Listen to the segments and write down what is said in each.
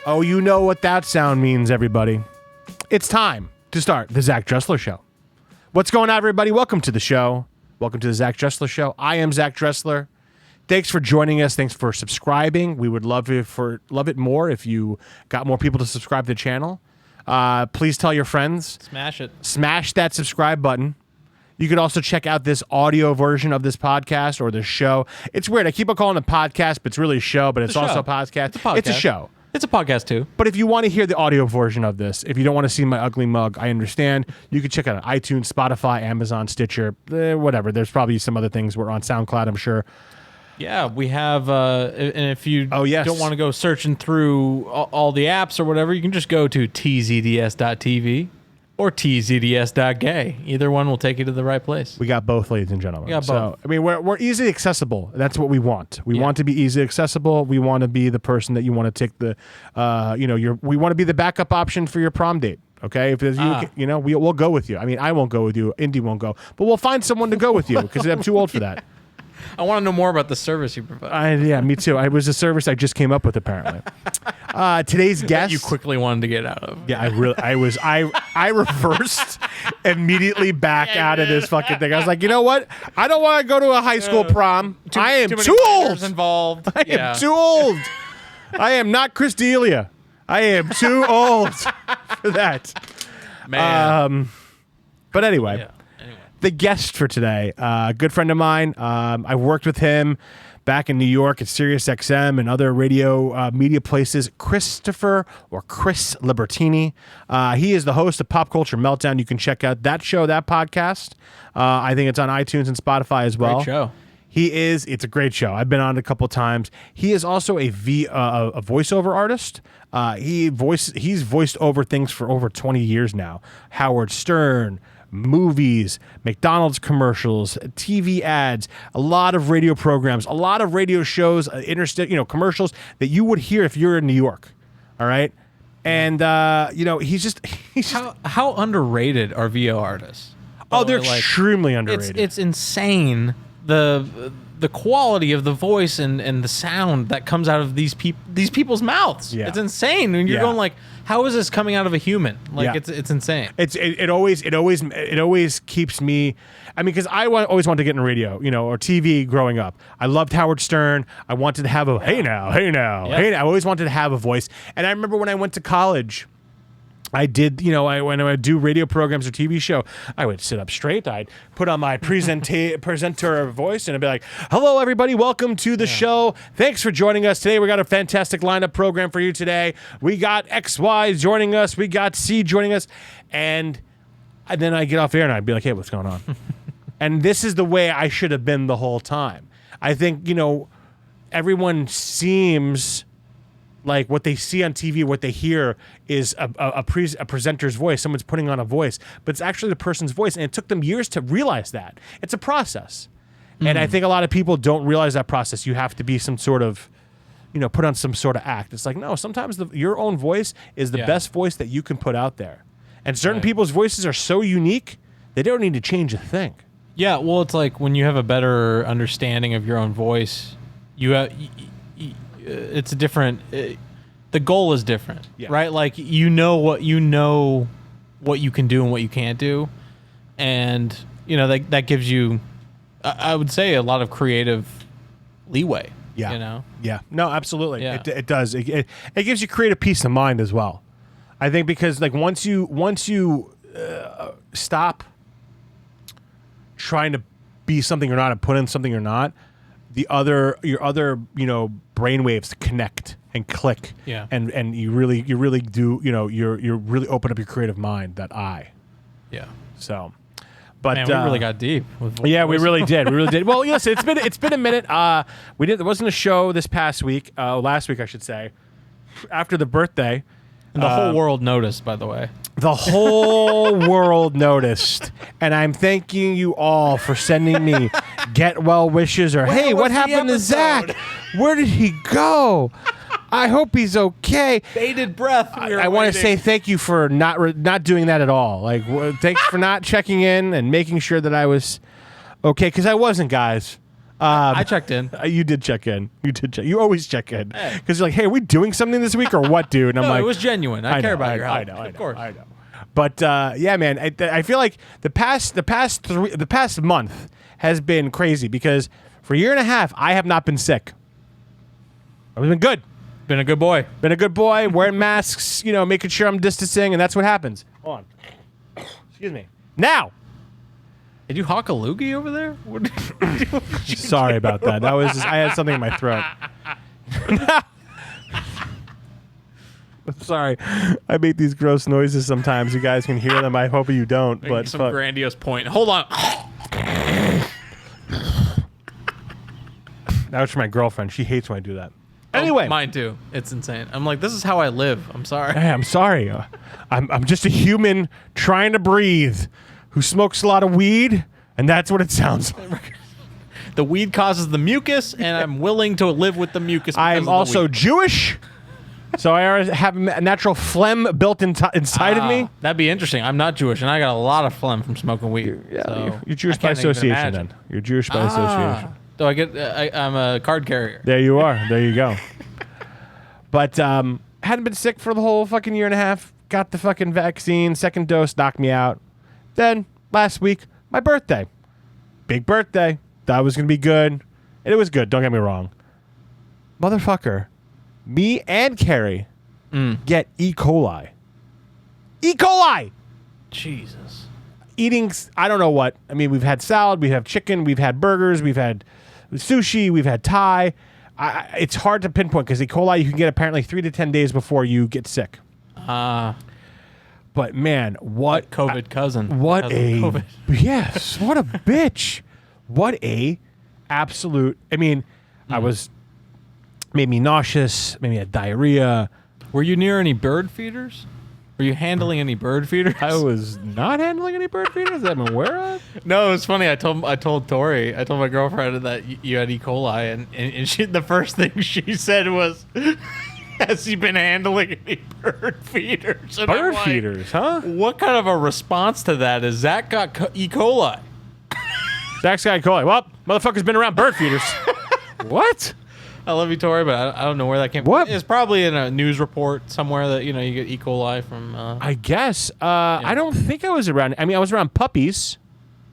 Oh, you know what that sound means, everybody. It's time to start the Zach Dresler Show. What's going on, everybody? Welcome to the show. Welcome to the Zach Dresler Show. I am Zach Dresler. Thanks for joining us. Thanks for subscribing. We would love it more if you got more people to subscribe to the channel. Please tell your friends. Smash it. Smash that subscribe button. You could also check out this audio version of this podcast or the show. It's weird. I keep on calling it a podcast, but it's really a show, but it's also a podcast. It's a show. It's a podcast, too. But if you want to hear the audio version of this, if you don't want to see my ugly mug, I understand. You can check out iTunes, Spotify, Amazon, Stitcher, whatever. There's probably some other things. We're on SoundCloud, I'm sure. Yeah, we have, and if you don't want to go searching through all the apps or whatever, you can just go to tzds.tv or tzds.gay. Either one will take you to the right place. We got both, ladies and gentlemen. We got both. I mean, we're easily accessible. That's what we want. We want to be easily accessible. We want to be the person that you want to take the, we want to be the backup option for your prom date. Okay, if there's we'll go with you. I mean, I won't go with you. Indy won't go, but we'll find someone to go with you because I'm too old for that. I want to know more about the service you provide. Yeah, me too. It was a service I just came up with, apparently. Today's guest, you quickly wanted to get out of. Yeah, I reversed immediately back out of this fucking thing. I was like, you know what? I don't want to go to a high school prom. I am too old. Involved. I am too old. I am not Chris D'Elia. I am too old for that. Man. But anyway. Yeah. The guest for today, a good friend of mine. I worked with him back in New York at Sirius XM and other radio media places. Chris Libertini. He is the host of Pop Culture Meltdown. You can check out that show, that podcast. I think it's on iTunes and Spotify as well. Great show. It's a great show. I've been on it a couple times. He is also a voiceover artist. He's voiced over things for over 20 years now. Howard Stern, movies, McDonald's commercials, TV ads, a lot of radio programs, a lot of radio shows, commercials that you would hear if you're in New York. All right. And, he's just how underrated are VO artists? Oh, they're extremely underrated. It's insane. The quality of the voice and the sound that comes out of these people's mouths. Yeah. It's insane. And you're going like, how is this coming out of a human? It's insane. It always keeps me. I mean, because I always wanted to get in radio, or TV growing up. I loved Howard Stern. I wanted to have a hey now. I always wanted to have a voice. And I remember when I went to college, I did, when I would do radio programs or TV show, I would sit up straight. I'd put on my presenter voice and I'd be like, hello, everybody. Welcome to the show. Thanks for joining us today. We got a fantastic lineup program for you today. We got XY joining us. We got C joining us. And then I get off air and I'd be like, hey, what's going on? And this is the way I should have been the whole time. I think, everyone seems like what they see on TV, what they hear is a presenter's voice. Someone's putting on a voice, but it's actually the person's voice. And it took them years to realize that. It's a process. And I think a lot of people don't realize that process. You have to be some sort of, put on some sort of act. It's like, no, sometimes your own voice is the best voice that you can put out there. And certain people's voices are so unique, they don't need to change a thing. Yeah, well, it's like when you have a better understanding of your own voice, it's a different. The goal is different, right? Like what you can do and what you can't do, and that gives you, I would say, a lot of creative leeway. Yeah, yeah, no, absolutely. Yeah. It does. It gives you creative peace of mind as well. I think because like once you stop trying to be something you're not and put in something you're not, your other brainwaves connect and click. Yeah. And you really do, you're really open up your creative mind, that eye. Yeah. So, but man, we really got deep. We really did. We really did. Well, listen, it's been a minute. There wasn't a show this past week, last week I should say, after the birthday. And the whole world noticed, by the way. The whole world noticed, and I'm thanking you all for sending me get well wishes or hey, what happened to Zach? Where did he go? I hope he's okay. Bated breath. I want to say thank you for not doing that at all. Like, thanks for not checking in and making sure that I was okay, because I wasn't, guys. I checked in. You did check in. You always check in because you're like, hey, are we doing something this week or what, dude? And I'm like, it was genuine. I care about your health. I know. Of course. I know. But yeah, man, I feel like the past month has been crazy because for a year and a half I have not been sick. I've been good. Been a good boy. Wearing masks, making sure I'm distancing, and that's what happens. Hold on. Excuse me. Now. Did you hawk a loogie over there? Sorry about that. That was I had something in my throat. I'm sorry. I make these gross noises sometimes. You guys can hear them. I hope you don't. Making some grandiose point. Hold on. That was for my girlfriend. She hates when I do that. Anyway. Mine too. It's insane. I'm like, this is how I live. I'm sorry. Hey, I'm sorry. I'm just a human trying to breathe who smokes a lot of weed, and that's what it sounds like. The weed causes the mucus, and I'm willing to live with the mucus. I'm also Jewish, so I already have a natural phlegm built inside of me. That'd be interesting. I'm not Jewish, and I got a lot of phlegm from smoking weed. You're Jewish by association, then. You're Jewish by association. So I'm a card carrier. There you are. There you go. But hadn't been sick for the whole fucking year and a half. Got the fucking vaccine. Second dose knocked me out. Then last week, my birthday. Big birthday. Thought it was going to be good. And it was good. Don't get me wrong. Motherfucker. Me and Carrie get E. coli. E. coli! Jesus. Eating, I don't know what. I mean, we've had salad, we have chicken, we've had burgers, we've had sushi, we've had Thai. It's hard to pinpoint because E. coli you can get apparently 3 to 10 days before you get sick. But man, what COVID cousin? What cousin a COVID. Yes! What a bitch! What a absolute! I mean, made me nauseous. Made me had diarrhea. Were you near any bird feeders? Were you handling any bird feeders? I was not handling any bird feeders that I'm aware of. No, it was funny. I told Tori, I told my girlfriend that you had E. coli, and she, the first thing she said was, "Has he been handling any bird feeders?" And bird feeders, huh? What kind of a response to that is Zach got E. coli? Zach's got E. coli. Well, motherfucker's been around bird feeders. What? I love you, Tori, but I don't know where that came from. What? It's probably in a news report somewhere that you get E. coli from. I guess. I don't think I was around. I mean, I was around puppies.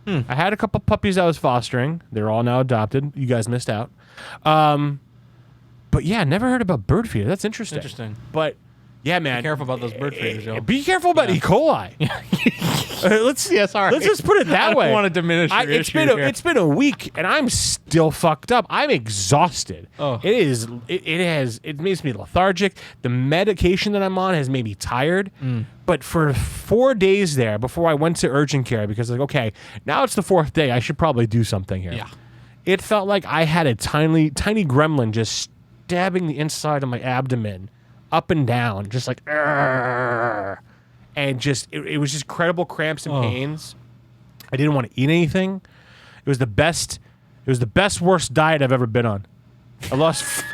I had a couple puppies I was fostering. They're all now adopted. You guys missed out. But yeah, never heard about bird feeder. That's interesting. But yeah, man. Be careful about those bird feeders, yo. Be careful about E. coli. Let's just put it that way. I don't want to diminish your issue here. It's been a week and I'm still fucked up. I'm exhausted. Oh. It makes me lethargic. The medication that I'm on has made me tired. But for 4 days there before I went to urgent care, because like, okay, now it's the 4th day, I should probably do something here. Yeah. It felt like I had a tiny gremlin just stabbing the inside of my abdomen up and down, just like, Arr! And just it was just credible cramps and pains. I didn't want to eat anything. It was the best worst diet I've ever been on. I lost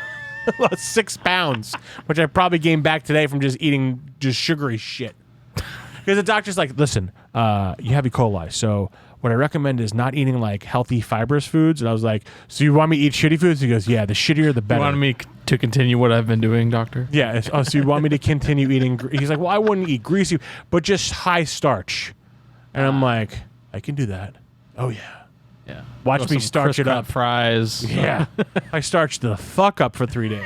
6 pounds, which I probably gained back today from just eating just sugary shit. Because the doctor's like, listen, you have E. coli, so what I recommend is not eating like healthy fibrous foods. And I was like, so you want me to eat shitty foods? He goes, yeah, the shittier the better. You want me to continue what I've been doing, doctor? Yeah. So you want me to continue eating? He's like, well, I wouldn't eat greasy, but just high starch. And I'm like, I can do that. Oh yeah. Yeah. Watch me starch it up. Fries. Yeah. I starched the fuck up for 3 days.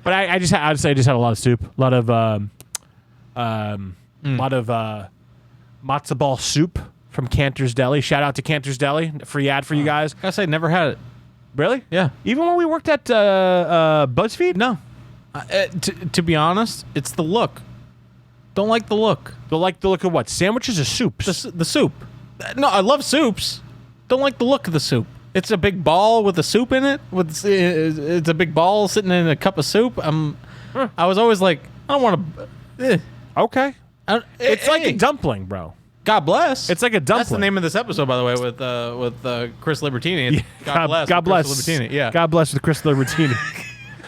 But I'd say I just had a lot of soup, a lot of matzo ball soup from Cantor's Deli. Shout out to Cantor's Deli. Free ad for you guys. I gotta say, never had it. Really? Yeah. Even when we worked at BuzzFeed? No. To be honest, it's the look. Don't like the look. Don't like the look of what? Sandwiches or soups? The soup. No, I love soups. Don't like the look of the soup. It's a big ball with a soup in it. It's a big ball sitting in a cup of soup. I was always like, I don't want to. Okay. It's like a dumpling, bro. God bless. It's like a dumpling. That's the name of this episode, by the way, with Chris Libertini. God bless. God bless. Chris Libertini. Yeah. God bless with Chris Libertini.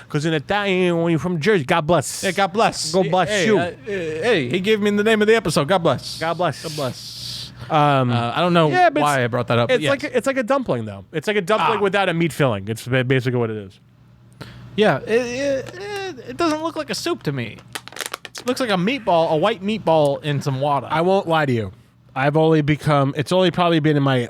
Because in Italian, when you're from Jersey, God bless. Yeah, God bless. God bless you. Hey, he gave me the name of the episode. God bless. God bless. God bless. I don't know why I brought that up. It's like a dumpling though. It's like a dumpling without a meat filling. It's basically what it is. Yeah, it doesn't look like a soup to me. It looks like a meatball, a white meatball in some water. I won't lie to you. It's only probably been in my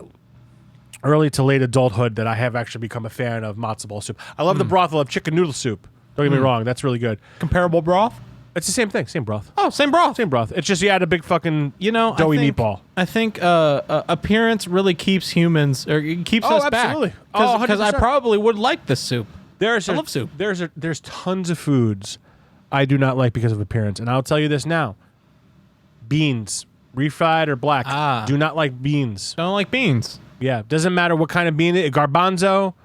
early to late adulthood that I have actually become a fan of matzo ball soup. I love the broth. I love chicken noodle soup. Don't get me wrong. That's really good. Comparable broth? It's the same thing. Same broth. Oh, same broth. Same broth. It's just you add a big fucking doughy meatball. I think appearance really keeps humans, or it keeps us absolutely. back. Because I probably would like this soup. I love soup. There's tons of foods I do not like because of appearance. And I'll tell you this now. Beans, refried or black, do not like beans. Don't like beans. Yeah, doesn't matter what kind of bean it is. Garbanzo,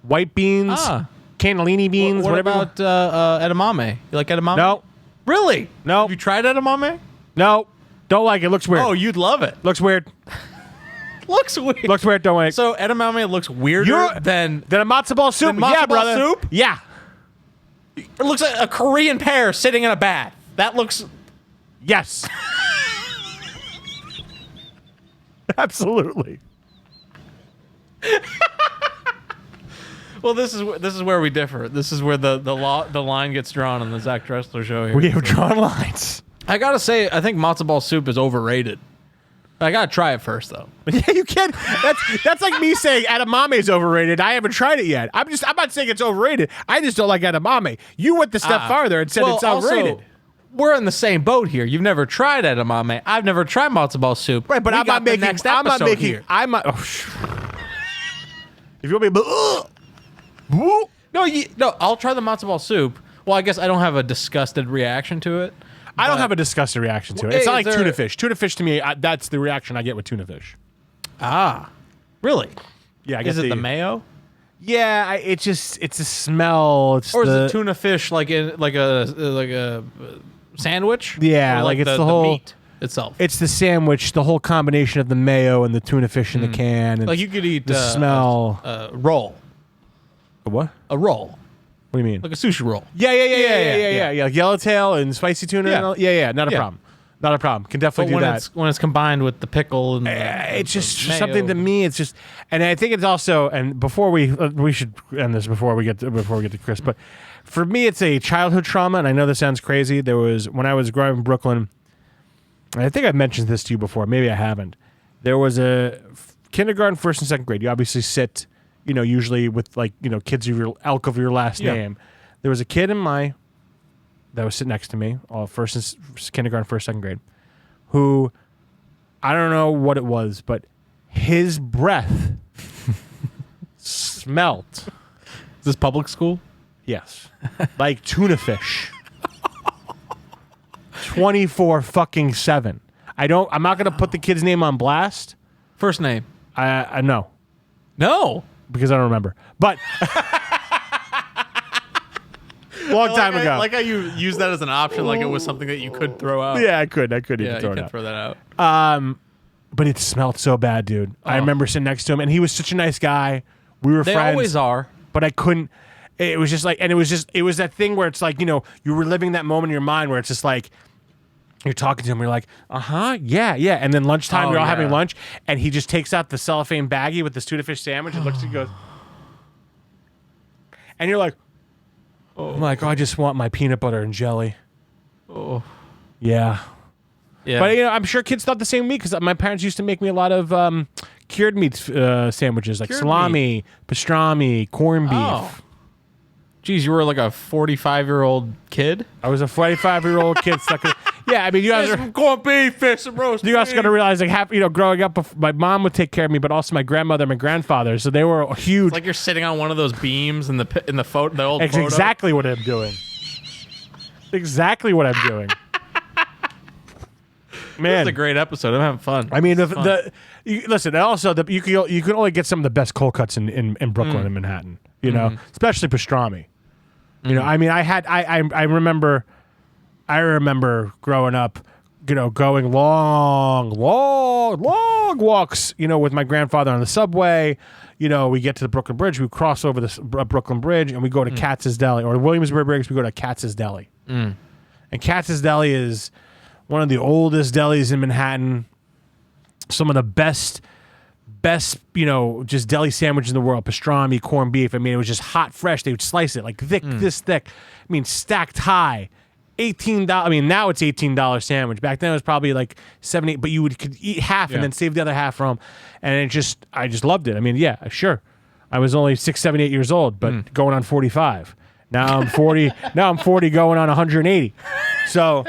white beans, cannellini beans, what whatever. What about edamame? You like edamame? No. Really? No. Have you tried edamame? No. Don't like it. Looks weird. Oh, you'd love it. Looks weird. Looks weird. Looks weird. Don't like. So edamame looks weirder than a matzo ball soup. Matzo ball brother. Soup? Yeah. It looks like a Korean pear sitting in a bath. That looks. Yes. Absolutely. Well, this is where we differ. This is where the line gets drawn on the Zach Dresler show here. We have drawn lines. I gotta say, I think matzo ball soup is overrated. I gotta try it first, though. Yeah, you can't. That's like me saying edamame is overrated. I haven't tried it yet. I'm not saying it's overrated. I just don't like edamame. You went the step farther and said it's overrated. Also, we're in the same boat here. You've never tried edamame. I've never tried matzo ball soup. Right, but I'm not making. Next episode here. I'm not. If you want me, no, I'll try the matzo ball soup. Well, I guess I don't have a disgusted reaction to it. I don't have a disgusted reaction to it. It's not like tuna fish. Tuna fish to me, that's the reaction I get with tuna fish. Really? Yeah, I guess. Is it the mayo? Yeah, it's a smell. Is it tuna fish like a sandwich? Yeah, like it's the whole meat itself. It's the sandwich, the whole combination of the mayo and the tuna fish in the can. Like you could eat the smell. A roll. A what? A roll. What do you mean? Like a sushi roll. Yeah. Like yellowtail and spicy tuna. Yeah. Not a problem. Not a problem. Can definitely do that. When it's combined with the pickle and it's just something to me. It's just, and I think it's also. And before we should end this before we get to Chris. But for me, it's a childhood trauma, and I know this sounds crazy. There was when I was growing up in Brooklyn. And I think I've mentioned this to you before. Maybe I haven't. There was a kindergarten, first and second grade. You obviously sit. Usually with kids of your elk of your last name. There was a kid that was sitting next to me, first and kindergarten, first, second grade, who I don't know what it was, but his breath smelt. Is this public school? Yes, like tuna fish. 24/7. I'm not gonna put the kid's name on blast. First name? I know. No. Because I don't remember. But long time ago. Like how you used that as an option, like it was something that you could throw out. Yeah, I could even throw it out. Throw that out. But it smelled so bad, dude. I remember sitting next to him, and he was such a nice guy. We were friends. They always are. But I couldn't. It was just like, and it was that thing where it's like, you were reliving that moment in your mind where it's just like, you're talking to him, you're like, yeah. And then lunchtime, we're all having lunch, and he just takes out the cellophane baggie with this tuna fish sandwich and looks at you and goes, and you're like, I'm like, I just want my peanut butter and jelly. Oh. Yeah. But, I'm sure kids thought the same way because my parents used to make me a lot of cured meat sandwiches, like salami, pastrami, corned beef. Oh. Geez, you were like a 45-year-old kid? I was a 45-year-old kid stuck in... Yeah, I mean, you guys are... Some corned beef, fish, and roast. You guys got to realize, like, growing up, my mom would take care of me, but also my grandmother and my grandfather, so they were huge. It's like you're sitting on one of those beams in the photo, the old It's photo. Exactly what I'm doing. Exactly what I'm doing. Man, this is a great episode. I'm having fun. I mean, listen. Also, you can only get some of the best cold cuts in Brooklyn and Manhattan. Especially pastrami. I mean, I remember growing up, going long walks, with my grandfather on the subway. We get to the Brooklyn Bridge, we cross over the Brooklyn Bridge, and we go to Katz's Deli, or Williamsburg Bridge, we go to Katz's Deli. And Katz's Deli is one of the oldest delis in Manhattan. some of the best, just deli sandwiches in the world. Pastrami, corned beef. I mean, it was just hot, fresh. They would slice it like thick, this thick. I mean, stacked high. $18. I mean, now it's $18 sandwich. Back then it was probably like $70, but you could eat half and then save the other half from. And I just loved it. I mean, yeah, sure. I was only 6, 7, 8 years old, but going on 45. Now I'm 40. Now I'm 40, going on 180. So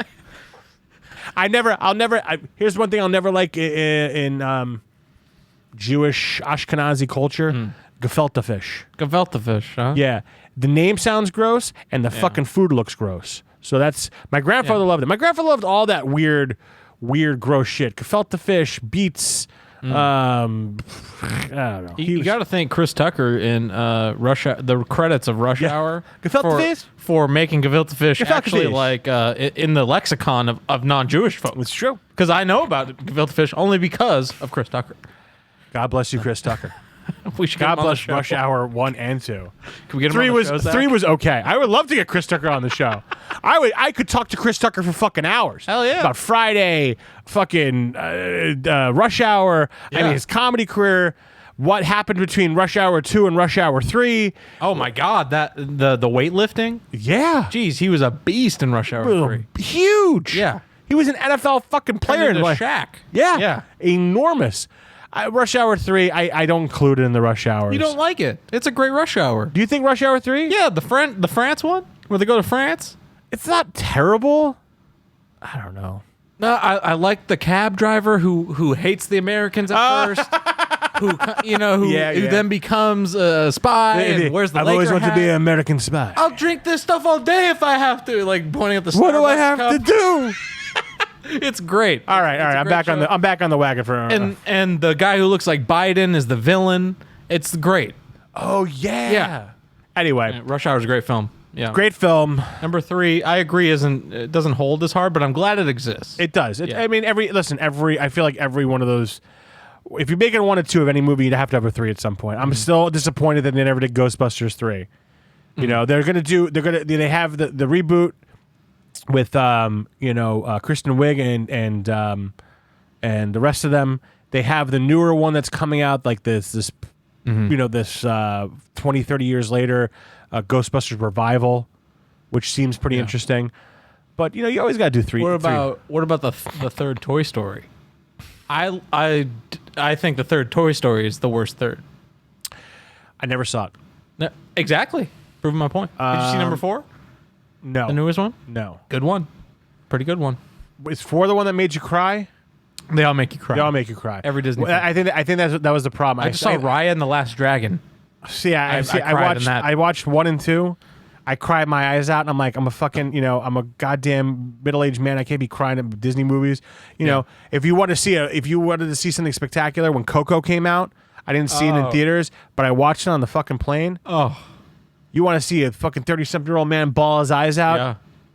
here's one thing I'll never like in Jewish Ashkenazi culture: Gefilte fish. Gefilte fish, huh? Yeah, the name sounds gross, and the fucking food looks gross. So that's my grandfather loved it. My grandfather loved all that weird, gross shit. Gefilte fish, beets. I don't know. You got to thank Chris Tucker in the credits of Rush Hour for making gefilte fish actually like in the lexicon of non-Jewish folks. It's true, because I know about gefilte fish only because of Chris Tucker. God bless you, Chris Tucker. We should God bless Rush Hour 1 and 2. Can we get him 3 on the show, Zach? 3 was okay. I would love to get Chris Tucker on the show. I could talk to Chris Tucker for fucking hours. Hell yeah. About Friday, fucking Rush Hour. Yeah. I mean, his comedy career. What happened between Rush Hour 2 and Rush Hour 3? Oh my God, that the weightlifting. Yeah. Jeez, he was a beast in Rush Hour 3. Huge. Yeah. He was an NFL fucking player in Shaq. Yeah. Yeah. Enormous. Rush Hour 3, I don't include it in the Rush Hours. You don't like it? It's a great Rush Hour. Do you think Rush Hour 3? Yeah, the France one where they go to France. It's not terrible. I don't know. No, I like the cab driver who hates the Americans at first. Who then becomes a spy and wears the I've Laker always wanted hat. to be an American spy. I'll drink this stuff all day if I have to. Like pointing at the Starbucks What do I have cup. to do? It's great. All right. I'm back on the wagon for. And the guy who looks like Biden is the villain. It's great. Oh yeah. Anyway, Rush Hour is a great film. Yeah, great film. Number 3, I agree, it doesn't hold as hard, but I'm glad it exists. It does. I mean, I feel like every one of those. If you're making 1 or 2 of any movie, you'd have to have a 3 at some point. I'm still disappointed that they never did Ghostbusters 3. You know, they have the reboot with Kristen Wiig and the rest of them. They have the newer one that's coming out like this 20, 30 years later, Ghostbusters Revival, which seems pretty interesting. But you always got to do 3. What about the third Toy Story? I think the third Toy Story is the worst third. I never saw it. No, exactly. Proving my point. Did you see number 4? No. The newest one? No. Good one. Pretty good one. Is 4 the one that made you cry? They all make you cry. They all make you cry. Every Disney film. I think that was the problem. I just saw Raya and the Last Dragon. I watched 1 and 2. I cried my eyes out, and I'm like, I'm a fucking, I'm a goddamn middle-aged man. I can't be crying at Disney movies. You know, if you wanted to see something spectacular, when Coco came out, I didn't see it in theaters, but I watched it on the fucking plane. Oh, you want to see a fucking 30-something-year-old man bawl his eyes out? Yeah.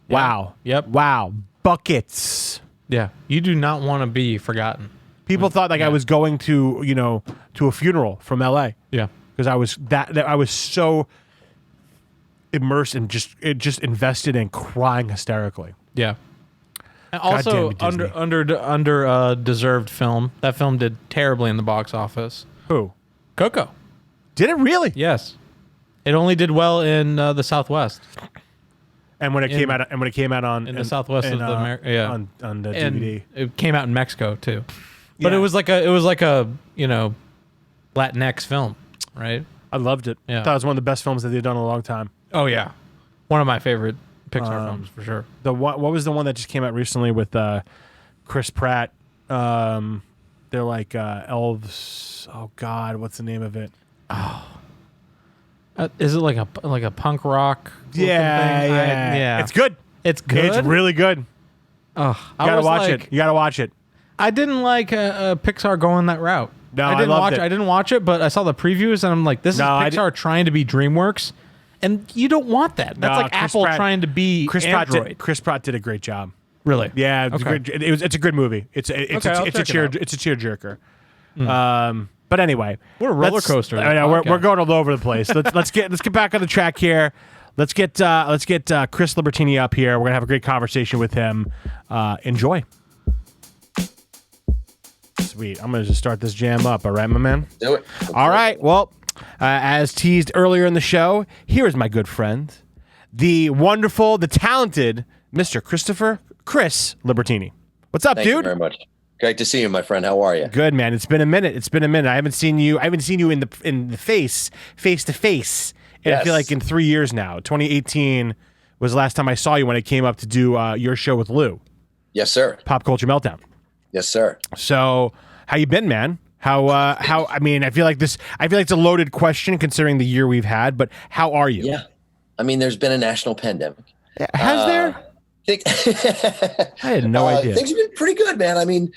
Wow. Yep. Wow. Buckets. Yeah. You do not want to be forgotten. People thought I was going to a funeral from LA. Yeah. Because I was so immersed and just invested in crying hysterically. Yeah. And also under deserved film. That film did terribly in the box office. Who? Coco. Did it really? Yes. It only did well in the Southwest. And when it came out on the Southwest of on the DVD, it came out in Mexico too. But it was like a Latinx film, right? I loved it. Yeah. I thought it was one of the best films that they've done in a long time. Oh yeah, one of my favorite Pixar films for sure. What was the one that just came out recently with Chris Pratt? They're like elves. Oh God, what's the name of it? Is it like a punk rock? Yeah. It's good. It's good. It's really good. Oh, You gotta watch it. You gotta watch it. I didn't like Pixar going that route. No, I loved it. I didn't watch it, but I saw the previews and I'm like, this is Pixar trying to be DreamWorks, and you don't want that. That's like Apple trying to be Android. Chris Pratt did a great job. Really? Yeah. Okay. It's a good movie. It's a tearjerker. But anyway, what a roller coaster! We're going all over the place. Let's get back on the track here. Let's get Chris Libertini up here. We're gonna have a great conversation with him. Enjoy. Sweet. I'm going to just start this jam up. All right, my man? Do it. All right. Well, as teased earlier in the show, here is my good friend, the wonderful, the talented Mr. Chris Libertini. What's up, Thank dude? you very much. Great to see you, my friend. How are you? Good, man. It's been a minute. I haven't seen you in the face to face. And I feel like in 3 years now. 2018 was the last time I saw you when I came up to do your show with Lou. Yes, sir. Pop Culture Meltdown. Yes, sir. So, how you been, man? How I mean, I feel like it's a loaded question considering the year we've had, but how are you? Yeah. I mean, there's been a national pandemic. Has there? I had no idea. Things have been pretty good, man. I mean,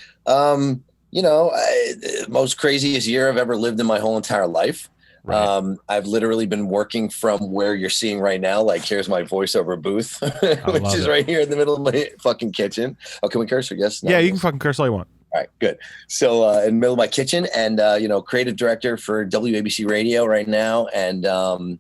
most craziest year I've ever lived in my whole entire life. Right. I've literally been working from where you're seeing right now. Like, here's my voiceover booth, which is right here in the middle of my fucking kitchen. Oh, can we curse or yes? No, yeah, you can fucking curse all you want. All right, good. So in the middle of my kitchen and, creative director for WABC Radio right now. And,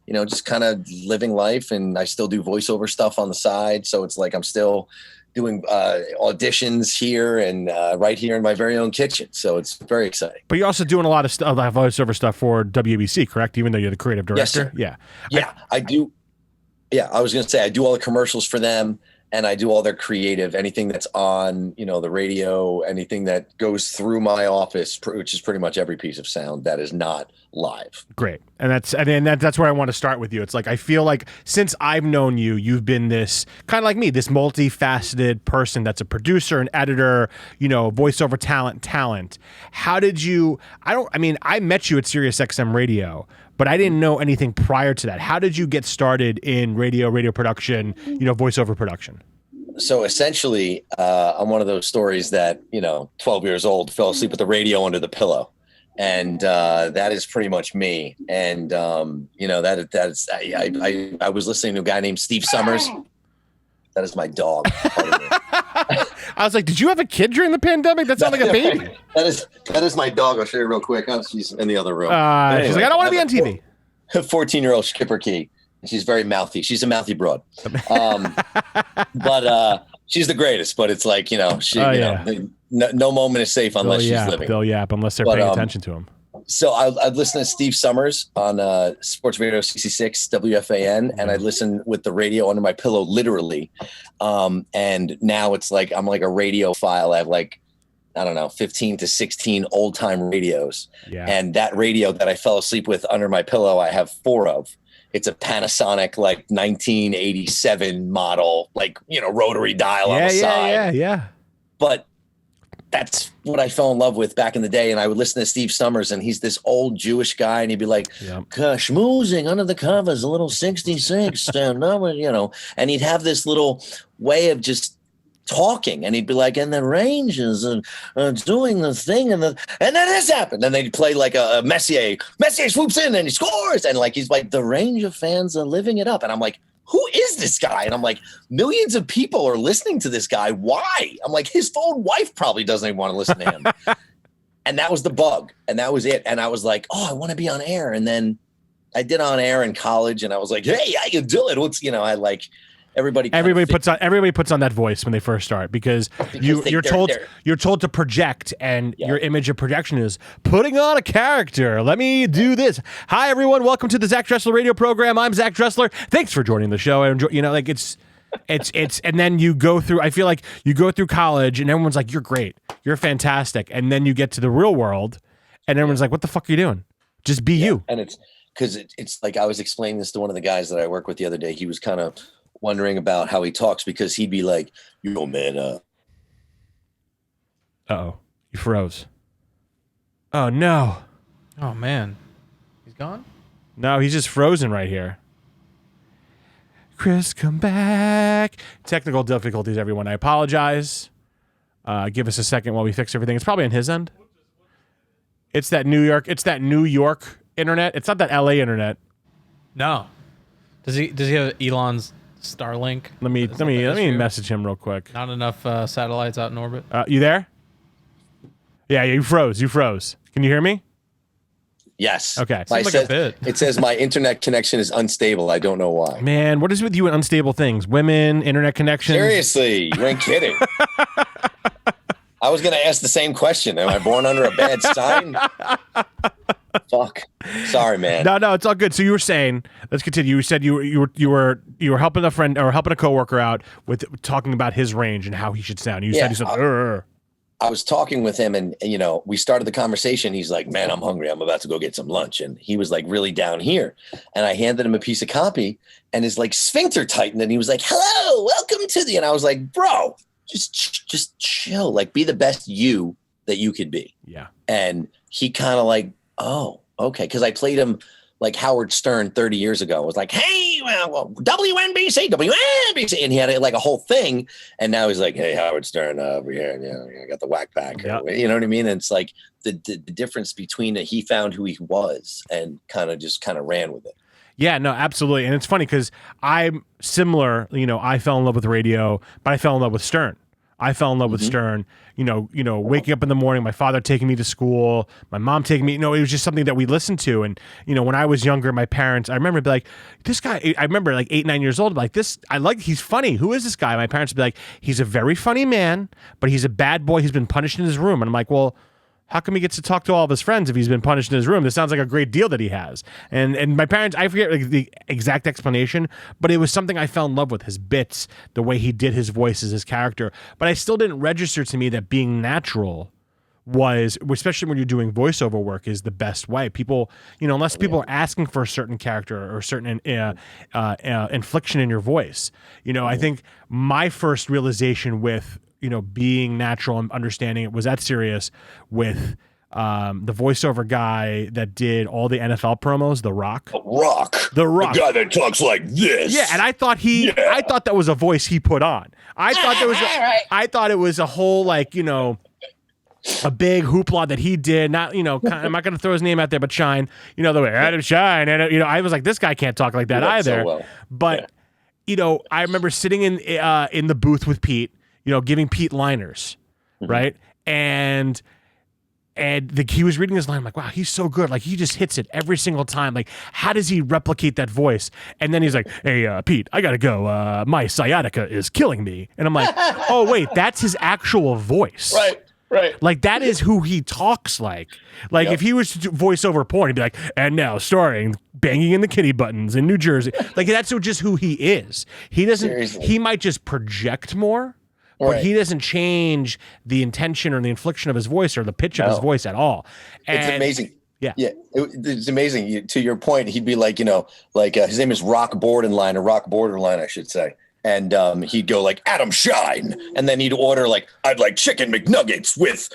just kind of living life, and I still do voiceover stuff on the side. So it's like I'm still doing auditions here and right here in my very own kitchen. So it's very exciting. But you're also doing a lot of voiceover stuff for WABC, correct? Even though you're the creative director? Yes, yeah. I do. Yeah, I was going to say I do all the commercials for them. And I do all their creative, anything that's on, the radio, anything that goes through my office, which is pretty much every piece of sound that is not live. Great. And that's where I want to start with you. It's like, I feel like since I've known you, you've been this kind of like me, this multifaceted person that's a producer, an editor, voiceover talent. How did you, I met you at SiriusXM Radio, but I didn't know anything prior to that. How did you get started in radio production, voiceover production? So essentially, I'm one of those stories that, 12 years old, fell asleep with the radio under the pillow. And that is pretty much me. And, that's, I was listening to a guy named Steve Summers. That is my dog. I was like, did you have a kid during the pandemic? That sounds like a baby. That is my dog. I'll show you real quick. She's in the other room. Anyway, she's like, I don't want to be on TV. 14-year-old Skipper Key. She's very mouthy. She's a mouthy broad. But she's the greatest. But it's like, no moment is safe unless she's living. They'll yap unless they're paying attention to him. So I'd listen to Steve Summers on Sports Radio 66 WFAN, and I'd listen with the radio under my pillow, literally. And now it's like I'm like a radio file. I have 15 to 16 old time radios. Yeah. And that radio that I fell asleep with under my pillow, I have 4 of. It's a Panasonic 1987 model, rotary dial on the side. Yeah. But that's what I fell in love with back in the day. And I would listen to Steve Summers, and he's this old Jewish guy, and he'd be like, schmoozing under the covers, a little 66, and he'd have this little way of just talking, and he'd be like, and the Rangers are doing the thing, and then this happened, and they'd play like a Messier swoops in and he scores, and he's like, the Ranger fans are living it up, and I'm like, who is this guy? And I'm like, millions of people are listening to this guy. Why? I'm like, his own wife probably doesn't even want to listen to him. And that was the bug. And that was it. And I was like, oh, I want to be on air. And then I did on air in college, and I was like, hey, how you doing? What's, everybody puts on that voice when they first start because you're told to project, and your image of projection is putting on a character. Let me do this. Hi everyone, welcome to the Zach Dresler radio program. I'm Zach Dresler. Thanks for joining the show. I enjoy, it's and then you go through. I feel like you go through college, and everyone's like, you're great, you're fantastic, and then you get to the real world, and everyone's like, what the fuck are you doing? Just be you. And it's because it's like I was explaining this to one of the guys that I work with the other day. He was kind of wondering about how he talks, because he'd be like, man, uh-oh, you froze. Oh no. Oh man, he's gone? No, he's just frozen right here. Chris, come back. Technical difficulties, everyone. I apologize. Give us a second while we fix everything. It's probably on his end. It's that New York internet. It's not that LA internet. No. Does he have Elon's Starlink? Let me message him real quick. Not enough satellites out in orbit. You there? Yeah, you froze. Can you hear me? Yes. Okay. It says my internet connection is unstable. I don't know why. Man, what is with you and unstable things? Women, internet connections? Seriously, you ain't kidding. I was going to ask the same question. Am I born under a bad sign? Fuck. Sorry, man. No, it's all good. So you were saying, let's continue. You said you were helping a friend or helping a coworker out with talking about his range and how he should sound. You said I was talking with him and we started the conversation. He's like, man, I'm hungry. I'm about to go get some lunch. And he was like really down here. And I handed him a piece of copy and his like sphincter tightened. And he was like, hello, welcome to the, and I was like, bro, just chill. Like be the best you that you could be. Yeah. And he kind of like, oh, okay. Cause I played him like Howard Stern 30 years ago. It was like, hey, well, WNBC. And he had like a whole thing. And now he's like, hey, Howard Stern over here. I got the whack pack. Yep. You know what I mean? And it's like the difference between he found who he was and kind of ran with it. Yeah, no, absolutely. And it's funny because I'm similar. I fell in love with radio, but I fell in love with Stern. I fell in love with Stern, waking up in the morning, my father taking me to school, my mom taking me, it was just something that we listened to. And, when I was younger, my parents, I remember be like, this guy, I remember like 8, 9 years old, like he's funny. Who is this guy? My parents would be like, he's a very funny man, but he's a bad boy. He's been punished in his room. And I'm like, well, how come he gets to talk to all of his friends if he's been punished in his room? This sounds like a great deal that he has. And my parents, I forget like the exact explanation, but it was something I fell in love with, his bits, the way he did his voices, his character. But I still didn't register to me that being natural was, especially when you're doing voiceover work, is the best way. People, unless people are asking for a certain character or a certain inflection in your voice. I think my first realization with being natural and understanding it was at Sirius with the voiceover guy that did all the NFL promos, The Rock. The guy that talks like this. Yeah, and I thought that was a voice he put on. I thought it was a whole a big hoopla that he did. Not, I'm not going to throw his name out there, but Shine, the way Adam Shine, and I was like, this guy can't talk like that either. So well. But I remember sitting in the booth with Pete. Giving Pete liners, right? And he was reading his line. I'm like, wow, he's so good. Like, he just hits it every single time. Like, how does he replicate that voice? And then he's like, hey, Pete, I got to go. My sciatica is killing me. And I'm like, oh, wait, that's his actual voice. Right. Like, that is who he talks like. Like, if he was to do voiceover porn, he'd be like, and now starring banging in the kitty buttons in New Jersey. Like, that's just who he is. He doesn't, Seriously. He might just project more. But he doesn't change the intention or the inflection of his voice or the pitch of his voice at all. And it's amazing. Yeah. It's amazing. To your point, he'd be like, his name is Rock Borderline, I should say. And he'd go like, Adam Shine. And then he'd order like, I'd like chicken McNuggets with,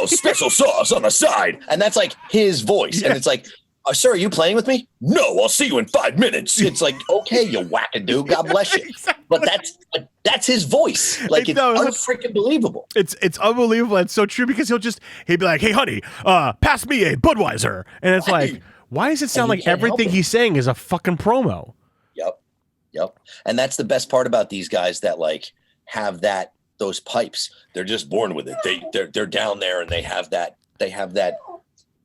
special sauce on the side. And that's like his voice. Yeah. And it's like, sir, are you playing with me? No, I'll see you in 5 minutes. It's like, okay, you wackadoo, God bless you. Exactly. But that's his voice. Like, it's unfreaking believable. It's unbelievable. It's so true because he'd be like, hey, honey, pass me a Budweiser. And it's like, why does it sound like everything he's saying is a fucking promo? Yep. And that's the best part about these guys that like have those pipes. They're just born with it. They're down there and they have that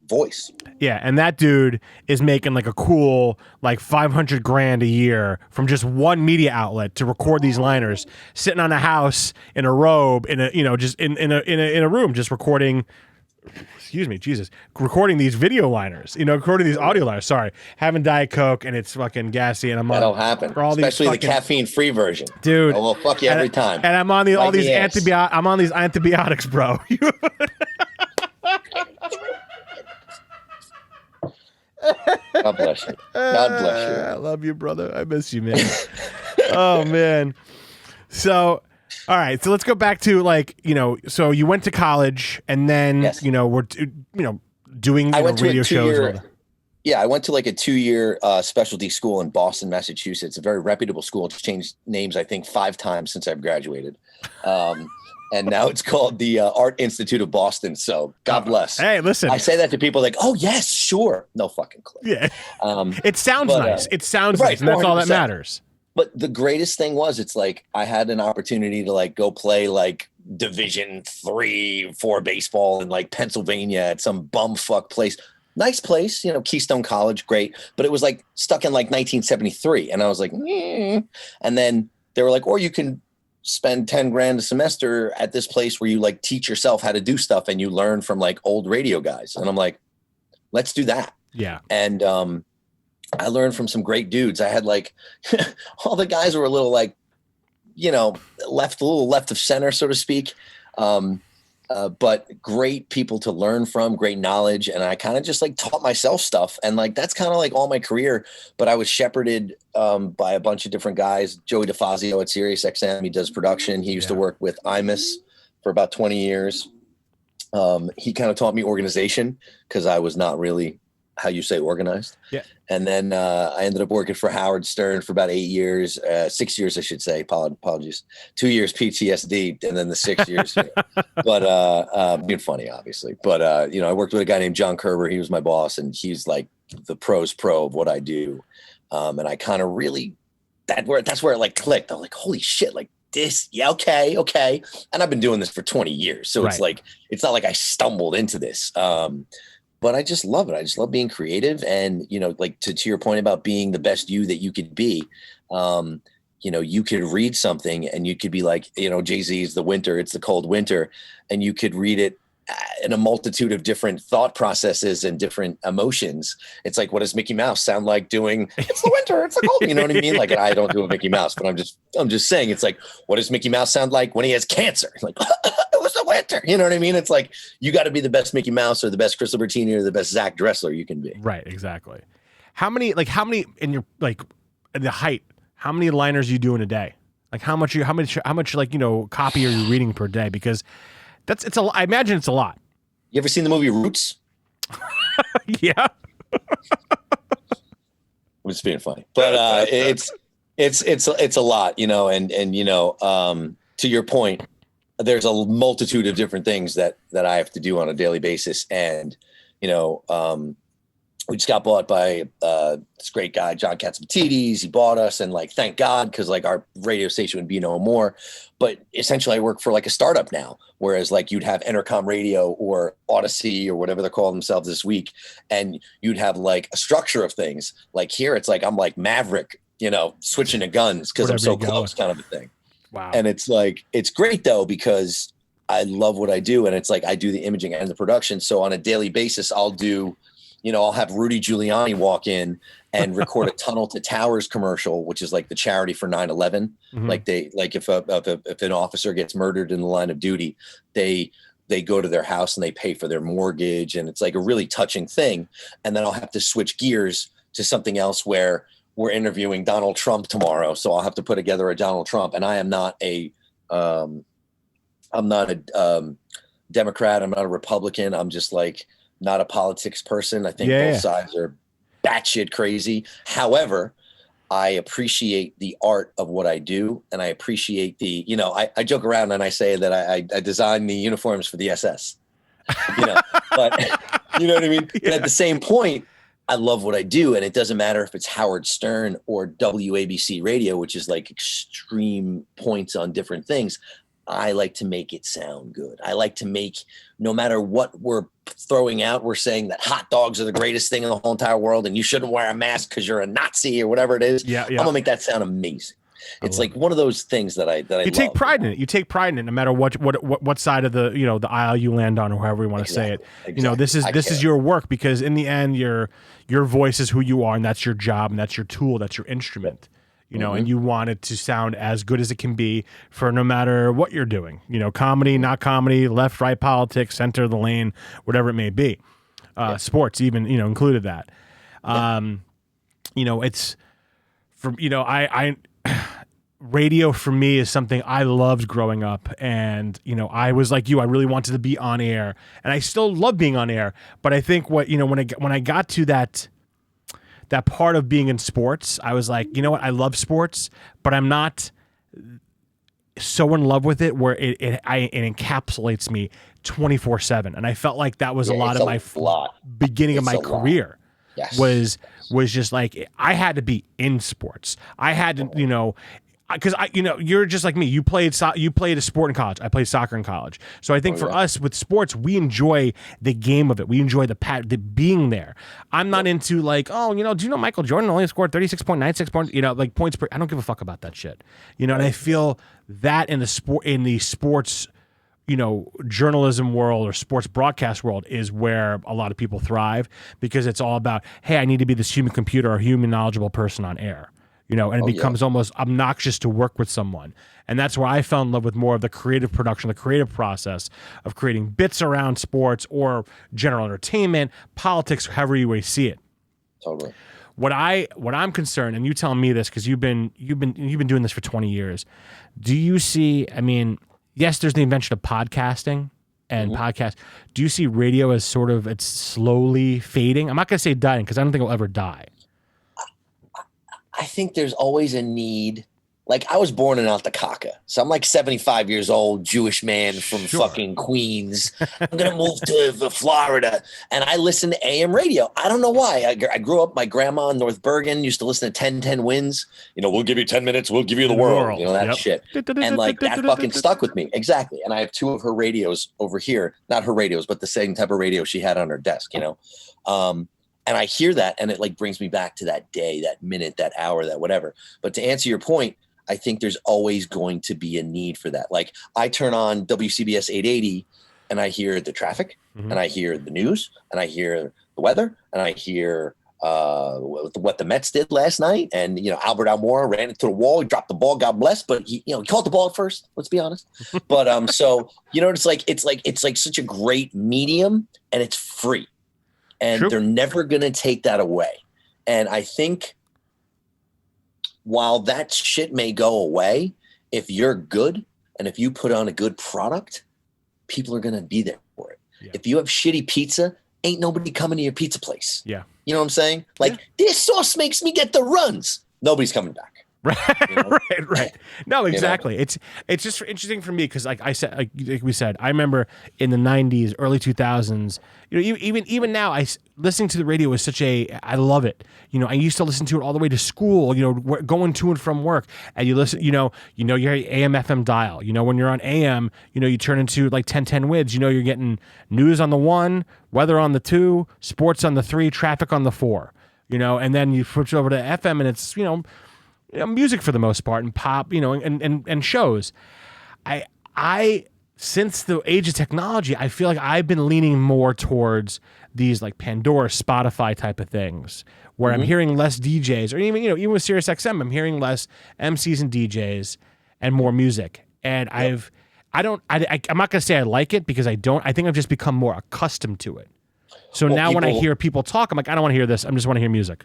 voice. Yeah, and that dude is making like a cool like $500,000 a year from just one media outlet to record these liners, sitting on a house in a robe in a just in a room just recording. Excuse me, Jesus, recording these video liners, recording these audio liners. Sorry, having Diet Coke and it's fucking gassy, and that'll happen. Especially the caffeine-free version, dude. Oh, well, fuck you every time. And I'm on all these antibiotics. I'm on these antibiotics, bro. God bless you. God bless you. I love you, brother. I miss you, man. Oh man. So. All right, so let's go back to so you went to college and then, we're, doing radio shows. Yeah, I went to like a 2-year specialty school in Boston, Massachusetts, a very reputable school. It's changed names, I think, 5 times since I've graduated. And now it's called the Art Institute of Boston. So God bless. Hey, listen. I say that to people like, oh, yes, sure. No fucking clue. Yeah. It sounds nice. It sounds nice, and that's all that matters. But the greatest thing was, it's like I had an opportunity to like go play like Division 3-4 baseball in like Pennsylvania at some bumfuck place. Nice place, Keystone College, great. But it was like stuck in like 1973. And I was like, And then they were like, or you can spend 10 grand a semester at this place where you like teach yourself how to do stuff and you learn from like old radio guys. And I'm like, let's do that. Yeah. And I learned from some great dudes. I had like all the guys were a little like, you know, a little left of center, so to speak. But great people to learn from, great knowledge. And I kind of just like taught myself stuff. And like, that's kind of like all my career, but I was shepherded by a bunch of different guys. Joey DeFazio at Sirius XM, he does production. He used to work with Imus for about 20 years. He kind of taught me organization because I was not really, how you say, organized. Yeah. And then I ended up working for Howard Stern for about 8 years, 6 years, I should say. Apologies. 2 years PTSD, and then the 6 years. But being funny, obviously. But you know, I worked with a guy named John Kerber. He was my boss, and he's like the pro's pro of what I do. And I kind of really that's where it like clicked. I'm like, holy shit, like this, yeah, okay. And I've been doing this for 20 years, so it's like it's not like I stumbled into this. But I just love it. I just love being creative. And, you know, like to your point about being the best you that you could be, you know, you could read something and you could be like, you know, Jay-Z's The Winter, it's the cold winter. And you could read it in a multitude of different thought processes and different emotions. It's like, what does Mickey Mouse sound like doing? It's the winter, it's the cold. You know what I mean? Like, I don't do a Mickey Mouse, but I'm just saying, it's like, what does Mickey Mouse sound like when he has cancer? Like, it was the winter. You know what I mean? It's like, you got to be the best Mickey Mouse or the best Chris Libertini or the best Zach Dresler you can be. Right. Exactly. How many in your, like, the height, how many liners you do in a day? Like how much like, you know, copy are you reading per day? Because I imagine it's a lot. You ever seen the movie Roots? Yeah. I'm just being funny, but it's a lot, you know, and you know, to your point, there's a multitude of different things that I have to do on a daily basis, and you know, we just got bought by this great guy, John Katz. He bought us, and like, thank God, because like our radio station would be no more. But essentially, I work for like a startup now, whereas like you'd have Entercom Radio or Odyssey or whatever they're calling themselves this week, and you'd have like a structure of things. Like here, it's like I'm like Maverick, you know, switching to guns because I'm so close, kind of a thing. Wow. And it's like, it's great though, because I love what I do, and it's like I do the imaging and the production. So on a daily basis, I'll do, you know, I'll have Rudy Giuliani walk in and record a Tunnel to Towers commercial, which is like the charity for 9/11. Mm-hmm. Like if an officer gets murdered in the line of duty, they go to their house and they pay for their mortgage, and it's like a really touching thing. And then I'll have to switch gears to something else where we're interviewing Donald Trump tomorrow, so I'll have to put together a Donald Trump. And I am not a Democrat. I'm not a Republican. I'm just like not a politics person. I think both sides are batshit crazy. However, I appreciate the art of what I do, and I appreciate the, you know, I joke around and I say that I designed the uniforms for the SS, you know, but you know what I mean? Yeah. But at the same point, I love what I do, and it doesn't matter if it's Howard Stern or WABC radio, which is like extreme points on different things. I like to make it sound good. I like to make, no matter what we're throwing out, we're saying that hot dogs are the greatest thing in the whole entire world, and you shouldn't wear a mask because you're a Nazi or whatever it is. Yeah. I'm gonna make that sound amazing. It's like one of those things that I you take pride in it. You take pride in it, no matter what side of the, you know, the aisle you land on, or however you want to say it. Exactly. You know, this is your work, because in the end, your voice is who you are, and that's your job, and that's your tool, that's your instrument. You know, and you want it to sound as good as it can be for no matter what you're doing. You know, comedy, not comedy, left, right, politics, center of the lane, whatever it may be. Sports, even, you know, included that. You know, it's from, you know, I radio for me is something I loved growing up, and you know, I was like you, I really wanted to be on air, and I still love being on air. But I think what, you know, when I got to that part of being in sports, I was like, you know what, I love sports, but I'm not so in love with it where it encapsulates me 24/7. And I felt like that was a lot of my beginning of my career. Yes. was just like, I had to be in sports. I had to, you know, because you're just like me. You played a sport in college. I played soccer in college. So I think for us with sports, we enjoy the game of it. We enjoy the being there. I'm not into like, do you know Michael Jordan only scored 36.96 points, like points per. I don't give a fuck about that shit. And I feel that in the sports, journalism world or sports broadcast world is where a lot of people thrive, because it's all about, hey, I need to be this human computer or human knowledgeable person on air. And it becomes almost obnoxious to work with someone. And that's where I fell in love with more of the creative production, the creative process of creating bits around sports or general entertainment, politics, however you way see it. Totally. What I'm concerned, and you tell me this because you've been doing this for 20 years. Do you see, yes, there's the invention of podcasting and podcast. Do you see radio as sort of it's slowly fading? I'm not going to say dying because I don't think it'll ever die. I think there's always a need. Like, I was born in Altacaca, so I'm like 75 years old, Jewish man from fucking Queens. I'm going to move to Florida, and I listen to AM radio. I don't know why. I grew up, my grandma in North Bergen used to listen to 10-10 Wins. We'll give you 10 minutes, we'll give you the world. That shit. And like, that fucking stuck with me. Exactly. And I have two of her radios over here. Not her radios, but the same type of radio she had on her desk, And I hear that, and it like brings me back to that day, that minute, that hour, that whatever. But to answer your point, I think there's always going to be a need for that. Like, I turn on WCBS 880 and I hear the traffic, and I hear the news, and I hear the weather, and I hear what the Mets did last night. And, Albert Almora ran into the wall. He dropped the ball. God bless. But he caught the ball at first. Let's be honest. But so, it's like such a great medium, and it's free. And they're never going to take that away. And I think while that shit may go away, if you're good and if you put on a good product, people are going to be there for it. Yeah. If you have shitty pizza, ain't nobody coming to your pizza place. Yeah. You know what I'm saying? Like, this sauce makes me get the runs. Nobody's coming back. Right. Right. No, exactly. It's just interesting for me because, like I said, like we said, I remember in the 90s, early 2000s. Even now, listening to the radio is I love it. I used to listen to it all the way to school. Going to and from work, and you listen. Your AM FM dial. When you're on AM, you turn into like 10-10 Wids. You're getting news on the 1, weather on the 2, sports on the 3, traffic on the 4. And then you switch over to FM, and it's music for the most part, and pop, and shows. I since the age of technology, I feel like I've been leaning more towards these like Pandora, Spotify type of things, where I'm hearing less DJs, or even with Sirius XM, I'm hearing less MCs and DJs and more music. And I'm not gonna say I like it because I don't. I think I've just become more accustomed to it. So now when I hear people talk, I'm like, I don't want to hear this. I just want to hear music.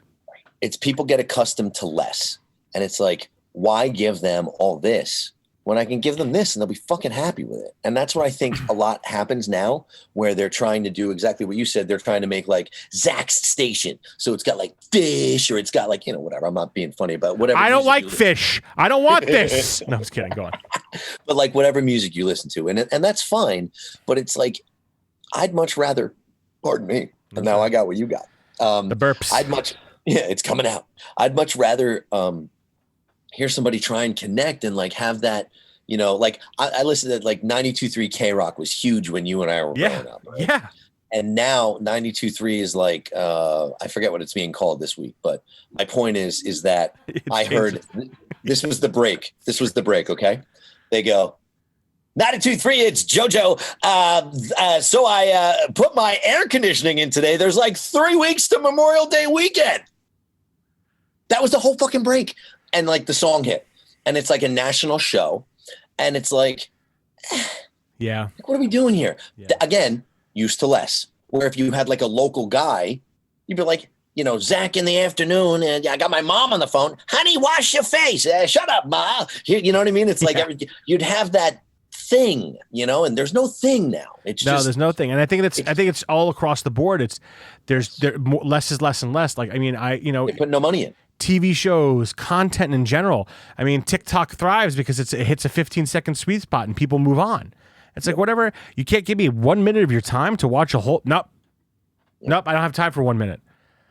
It's people get accustomed to less. And it's like, why give them all this when I can give them this and they'll be fucking happy with it? And that's what I think a lot happens now, where they're trying to do exactly what you said. They're trying to make like Zach's station. So it's got like fish, or it's got like, whatever. I'm not being funny, but whatever. I don't like fish. I don't want this. No, I'm just kidding. Go on. But like whatever music you listen to. And that's fine. But it's like, I'd much rather, pardon me. And now I got what you got. The burps. It's coming out. I'd much rather, hear somebody try and connect and like have that, like I listened to like 92.3 K-Rock was huge when you and I were growing up. Right? Yeah. And now 92.3 is like, I forget what it's being called this week, but my point is that I heard this was the break. Okay. They go, 92.3, it's JoJo. So I put my air conditioning in today. There's like 3 weeks to Memorial Day weekend. That was the whole fucking break. And like the song hit, and it's like a national show, and it's like, yeah, like, what are we doing here? Yeah. Again, used to less. Where if you had like a local guy, you'd be like, Zach in the afternoon, and I got my mom on the phone. Honey, wash your face. Shut up, Ma. You know what I mean? It's like you'd have that thing, and there's no thing now. There's no thing, and I think it's all across the board. Less is less and less. Like they put no money in. TV shows, content in general. I mean, TikTok thrives because it hits a 15-second sweet spot and people move on. It's like, whatever. You can't give me 1 minute of your time to watch a whole. Nope. I don't have time for 1 minute.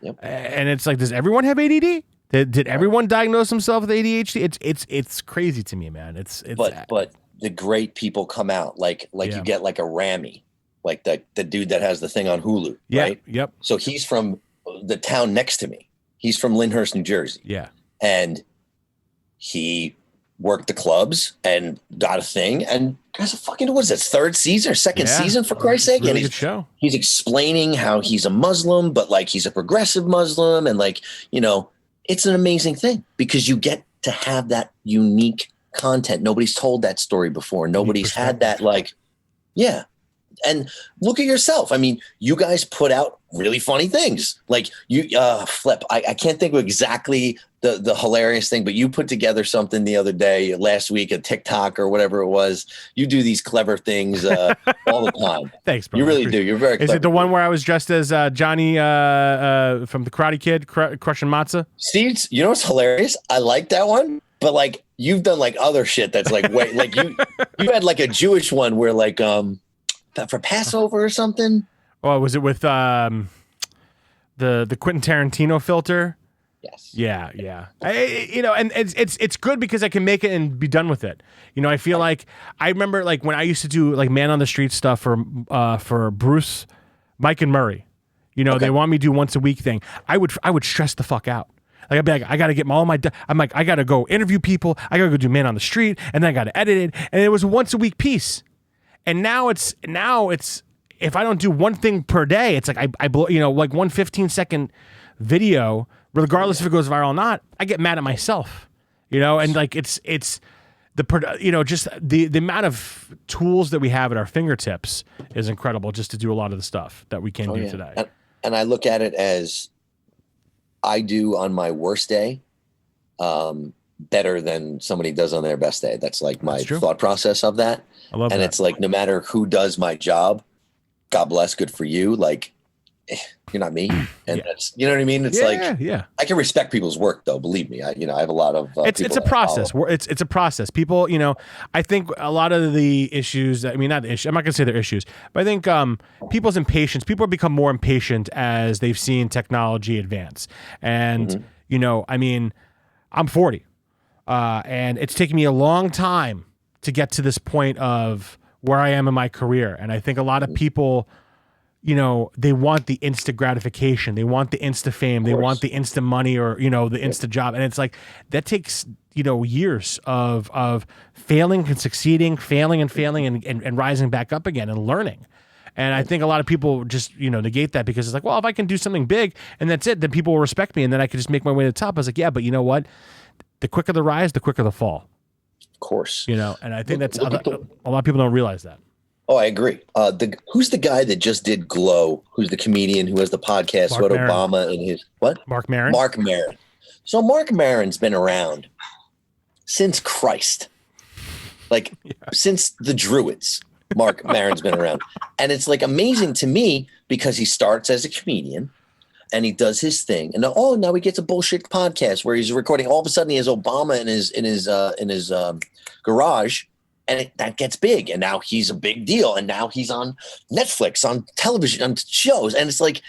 Yep. And it's like, does everyone have ADD? Did everyone diagnose themselves with ADHD? It's crazy to me, man. But the great people come out like you get like a Rami, like the dude that has the thing on Hulu, right? Yep. So he's from the town next to me. He's from Lyndhurst, New Jersey. Yeah. And he worked the clubs and got a thing. And guys, what is it, third season or second season, for Christ's sake? Really and good show. He's explaining how he's a Muslim, but like he's a progressive Muslim. And like, it's an amazing thing because you get to have that unique content. Nobody's told that story before. Nobody's had that, like, yeah. And look at yourself. I mean, you guys put out really funny things. Like you, Flip, I can't think of exactly the hilarious thing, but you put together something the other day, last week, a TikTok or whatever it was. You do these clever things all the time. Thanks, bro. You really do. You're very clever. Is it the one where I was dressed as Johnny from The Karate Kid, crushing Matzah? Steve, you know what's hilarious? I like that one, but like you've done like other shit that's like, wait, like you had like a Jewish one where like, for Passover or something. Oh, was it with the Quentin Tarantino filter? Yes. Yeah. And it's good because I can make it and be done with it. I feel like I remember like when I used to do like man on the street stuff for Bruce, Mike, and Murray. They want me to do once a week thing. I would stress the fuck out. Like I'd be like, I gotta get I'm like, I gotta go interview people. I gotta go do man on the street, and then I gotta edit it. And it was a once a week piece. And now it's if I don't do one thing per day, it's like I blow, like one 15-second video, regardless if it goes viral or not, I get mad at myself, and like it's the just the amount of tools that we have at our fingertips is incredible just to do a lot of the stuff that we can do today. And I look at it as I do on my worst day, better than somebody does on their best day. That's like my thought process of that. I love and that. It's like, no matter who does my job, God bless, good for you. Like, you're not me. And that's, you know what I mean? It's I can respect people's work though. Believe me. I have a lot of, it's a process. It's a process. People, I think a lot of the issues, not the issue, I'm not gonna say they're issues, but I think, people's impatience, people become more impatient as they've seen technology advance. And, I'm 40, and it's taken me a long time to get to this point of where I am in my career. And I think a lot of people, they want the instant gratification. They want the insta fame. They want the insta money or, the insta job. And it's like, that takes, years of failing and succeeding, failing and rising back up again and learning. And I think a lot of people just, negate that because it's like, well, if I can do something big and that's it, then people will respect me and then I can just make my way to the top. I was like, yeah, but you know what? The quicker the rise, the quicker the fall. Of course. And I think that's a lot of people don't realize that. Oh, I agree. Who's the guy that just did Glow? Who's the comedian who has the podcast? Mark What Maron. Obama and his what? Mark Maron. Mark Maron. So Mark Maron's been around since Christ, like since the Druids. Mark Maron's been around, and it's like amazing to me because he starts as a comedian. And he does his thing, and now he gets a bullshit podcast where he's recording. All of a sudden, he has Obama in his garage, and that gets big. And now he's a big deal. And now he's on Netflix, on television, on shows. And it's like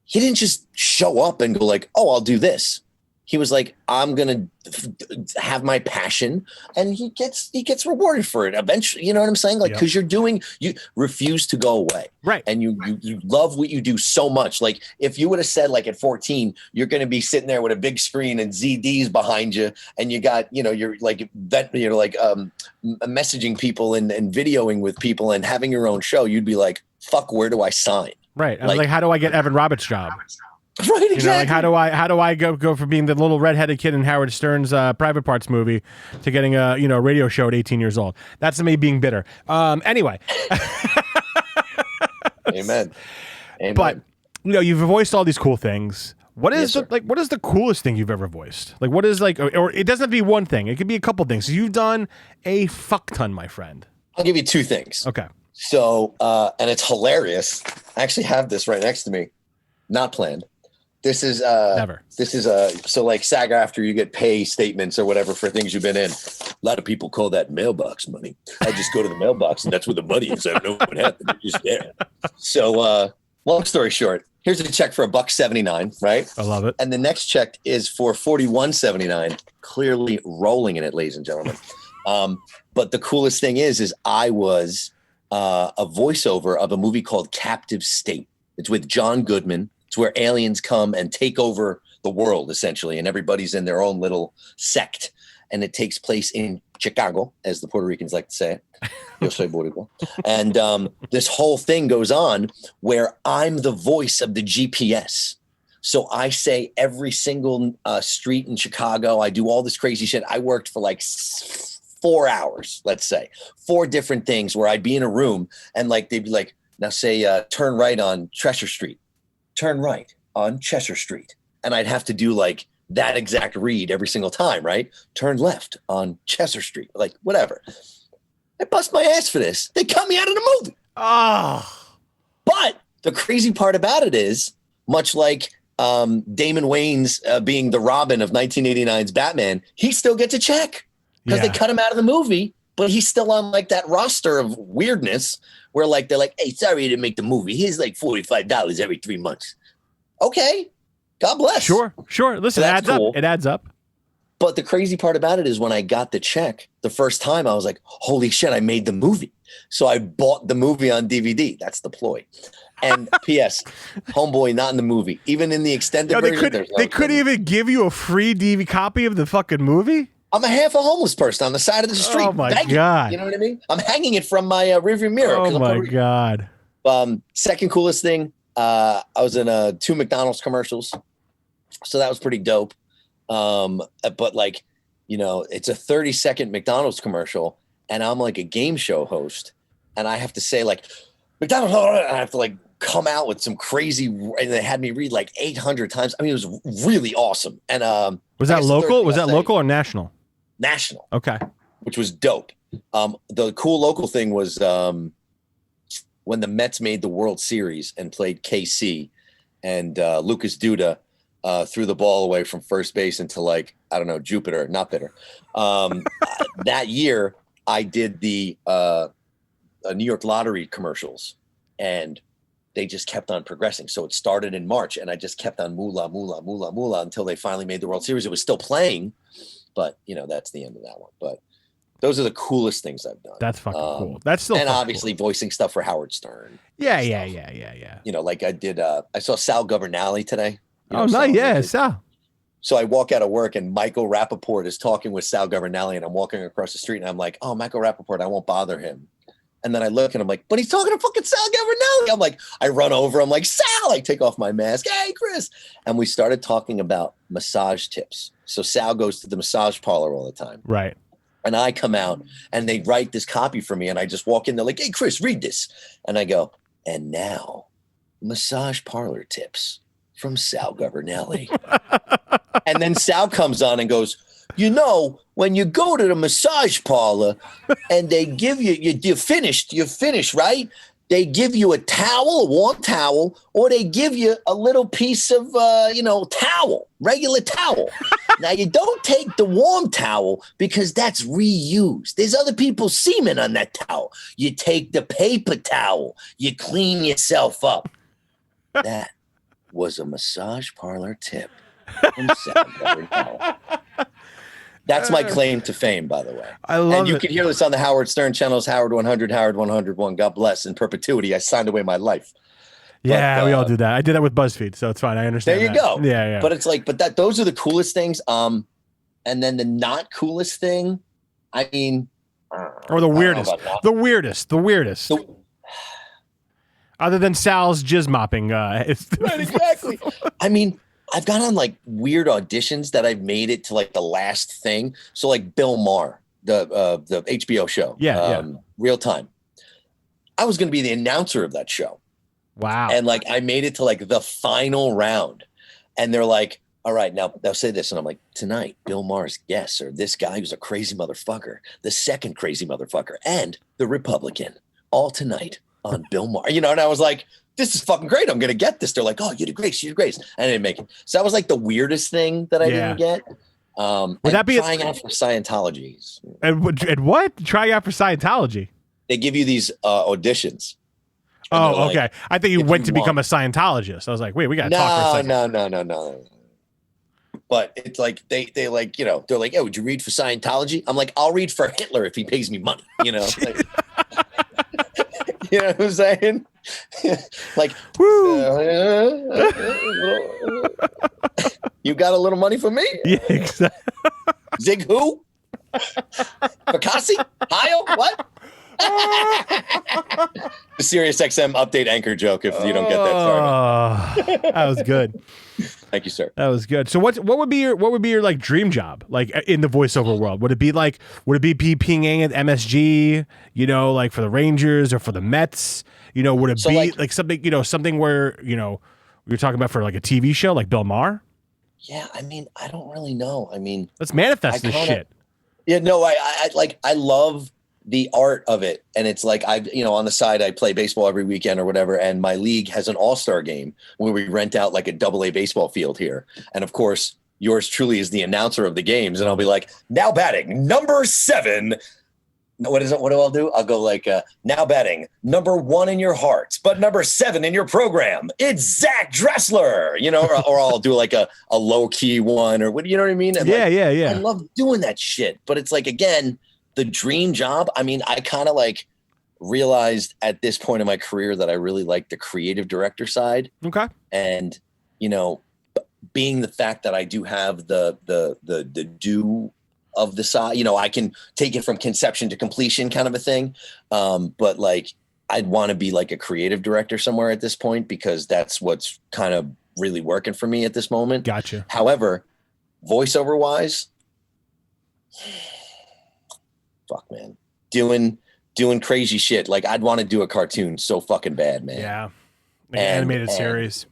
he didn't just show up and go like, "Oh, I'll do this." He was like, I'm going to have my passion, and he gets rewarded for it eventually. You know what I'm saying? Like, because you refuse to go away. Right. And you love what you do so much. Like if you would have said like at 14, you're going to be sitting there with a big screen and ZDs behind you. And you got, you're like messaging people and videoing with people and having your own show. You'd be like, fuck, where do I sign? Right. I was like, how do I get Evan Roberts' job? Right, exactly. Like how do I go from being the little redheaded kid in Howard Stern's Private Parts movie to getting a radio show at 18 years old? That's me being bitter. Anyway. Amen. But you've voiced all these cool things. What is the coolest thing you've ever voiced? Like what is or it doesn't have to be one thing. It could be a couple things. So you've done a fuck ton, my friend. I'll give you two things. Okay. So and it's hilarious. I actually have this right next to me. Not planned. This is never. This is so like SAG after you get pay statements or whatever for things you've been in. A lot of people call that mailbox money. I just go to the mailbox and that's where the money is. I don't know what happened. It's just there. So long story short, here's a check for $1.79, right? I love it. And the next check is for $41.79, clearly rolling in it, ladies and gentlemen. But the coolest thing is I was a voiceover of a movie called Captive State. It's with John Goodman. It's where aliens come and take over the world, essentially, and everybody's in their own little sect. And it takes place in Chicago, as the Puerto Ricans like to say it. Yo soy Boricua. And this whole thing goes on where I'm the voice of the GPS. So I say every single street in Chicago. I do all this crazy shit. I worked for like 4 hours, let's say, 4 different things where I'd be in a room and like they'd be like, now say turn right on Cheshire Street. Turn right on Cheshire Street. And I'd have to do like that exact read every single time, right? Turn left on Cheshire Street, like whatever. I bust my ass for this. They cut me out of the movie. But the crazy part about it is, much like Damon Wayans being the Robin of 1989's Batman, he still gets a check because they cut him out of the movie, but he's still on like that roster of weirdness where like they're like, hey, sorry you didn't make the movie. Here's like $45 every 3 months. Okay. God bless. Sure. Listen, So it adds cool. up. It adds up. But the crazy part about it is when I got the check the first time, I was like, holy shit, I made the movie. So I bought the movie on DVD. That's the ploy. And P.S. Homeboy not in the movie. Even in the extended version. They couldn't even give you a free DVD copy of the fucking movie? I'm a half a homeless person on the side of the street. Oh, my God. You know what I mean? I'm hanging it from my rearview mirror. Oh, my God. Second coolest thing, I was in 2 McDonald's commercials. So that was pretty dope. But like, you know, it's a 30-second McDonald's commercial and I'm like a game show host and I have to say like, McDonald's, and I have to like come out with some crazy, and they had me read like 800 times. I mean, it was really awesome. And was that local? Was that local or national? National. Okay. Which was dope. The cool local thing was when the Mets made the World Series and played KC and Lucas Duda threw the ball away from first base into like, I don't know, Jupiter, not bitter. That year I did the New York Lottery commercials and they just kept on progressing. So it started in March and I just kept on moolah, moolah, moolah, moolah until they finally made the World Series. It was still playing, but you know, that's the end of that one. But those are the coolest things I've done. That's fucking cool. That's still and obviously cool. Voicing stuff for Howard Stern. Yeah. You know, like I did, I saw Sal Governale today. You know, nice. Yeah, Sal. So I walk out of work and Michael Rappaport is talking with Sal Governale and I'm walking across the street and I'm like, oh, Michael Rappaport, I won't bother him. And then I look and I'm like, but he's talking to fucking Sal Governale. I'm like, I run over. I'm like, Sal, I take off my mask. Hey, Chris. And we started talking about massage tips. So Sal goes to the massage parlor all the time. Right. And I come out and they write this copy for me. And I just walk in. They're like, hey, Chris, read this. And I go, and now massage parlor tips from Sal Governale. And then Sal comes on and goes, you know, when you go to the massage parlor and they give you, you're finished, right? They give you a towel, a warm towel, or they give you a little piece of, towel, regular towel. Now, you don't take the warm towel because that's reused. There's other people's semen on that towel. You take the paper towel. You clean yourself up. That was a massage parlor tip from Sal Governale. That's my claim to fame, by the way. I love it. And you can hear this on the Howard Stern channels, Howard 100, Howard 101. God bless. In perpetuity, I signed away my life. Yeah, we all do that. I did that with BuzzFeed, so it's fine. I understand. There you go. Yeah. But it's like, those are the coolest things. And then the not coolest thing, I mean, or the weirdest. The weirdest. Other than Sal's jizz mopping. Right, exactly. I mean, I've gone on like weird auditions that I've made it to like the last thing. So like Bill Maher, the HBO show, Real Time. I was going to be the announcer of that show. Wow. And like, I made it to like the final round and they're like, all right, now they'll say this. And I'm like, tonight, Bill Maher's guests are this guy who's a crazy motherfucker, the second crazy motherfucker, and the Republican, all tonight on Bill Maher. You know, and I was like, this is fucking great. I'm going to get this. They're like, oh, you did great. I didn't make it. So that was like the weirdest thing that I didn't get. Would that be trying out for Scientology? And what? Trying out for Scientology? They give you these auditions. Oh, okay. Like, I think you went to become a Scientologist. I was like, wait, we got to talk for a second. No. But it's like they like, you know, they're like, would you read for Scientology? I'm like, I'll read for Hitler if he pays me money, you know. Like, you know what I'm saying? Like, you got a little money for me? Yeah, exactly. Zig who? Picasso? Heil? What? The Sirius XM update anchor joke if you don't get that started. That was good. Thank you, sir. That was good. So what would be your like dream job like in the voiceover world? Would it be pinging at MSG, you know, like for the Rangers or for the Mets? You know, would it be like something, you know, something where, you know, you're talking about for like a TV show like Bill Maher? Yeah, I mean, I don't really know. I mean, let's manifest this shit. Yeah, no, I love the art of it. And it's like, on the side, I play baseball every weekend or whatever. And my league has an all-star game where we rent out like a AA baseball field here. And of course, yours truly is the announcer of the games. And I'll be like, now batting number 7. What is it? What do I do? I'll go like, now batting number 1 in your hearts, but number 7 in your program. It's Zach Dresler, you know, or I'll do like a low key one or what, you know what I mean? And yeah. I love doing that shit. But it's like, again, the dream job. I mean, I kind of like realized at this point in my career that I really like the creative director side. Okay. And, you know, being the fact that I do have the do of the side, you know, I can take it from conception to completion kind of a thing. But like, I'd want to be like a creative director somewhere at this point, because that's what's kind of really working for me at this moment. Gotcha. However, voiceover wise, fuck, man, doing crazy shit. Like, I'd want to do a cartoon so fucking bad, man. Yeah. Like an animated series.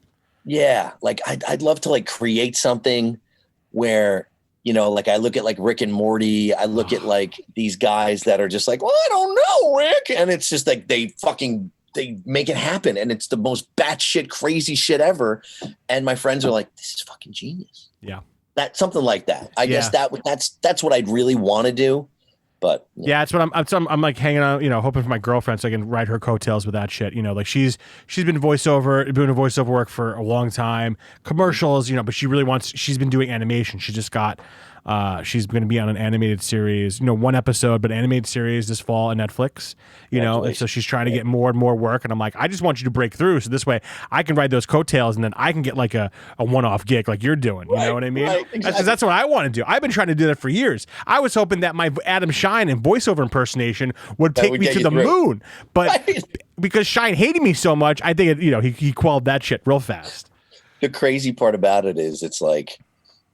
Yeah. Like I'd love to like create something where, you know, like I look at like Rick and Morty, I look at like these guys that are just like, well, I don't know, Rick. And it's just like, they make it happen. And it's the most batshit crazy shit ever. And my friends are like, this is fucking genius. Yeah. That's something like that. I guess that's what I'd really want to do. But yeah, it's what I'm like hanging out, you know, hoping for my girlfriend so I can ride her coattails with that shit. You know, like she's been doing voiceover work for a long time, commercials, you know, but she's been doing animation. She just got she's going to be on an animated series, you know, 1 episode, but animated series this fall on Netflix, you know, and so she's trying to get more and more work. And I'm like, I just want you to break through. So this way I can ride those coattails and then I can get like a one-off gig like you're doing. You know what I mean? Right, exactly. That's what I want to do. I've been trying to do that for years. I was hoping that my Adam Shine and voiceover impersonation would take me to the moon. But because Shine hated me so much, I think he quelled that shit real fast. The crazy part about it is it's like,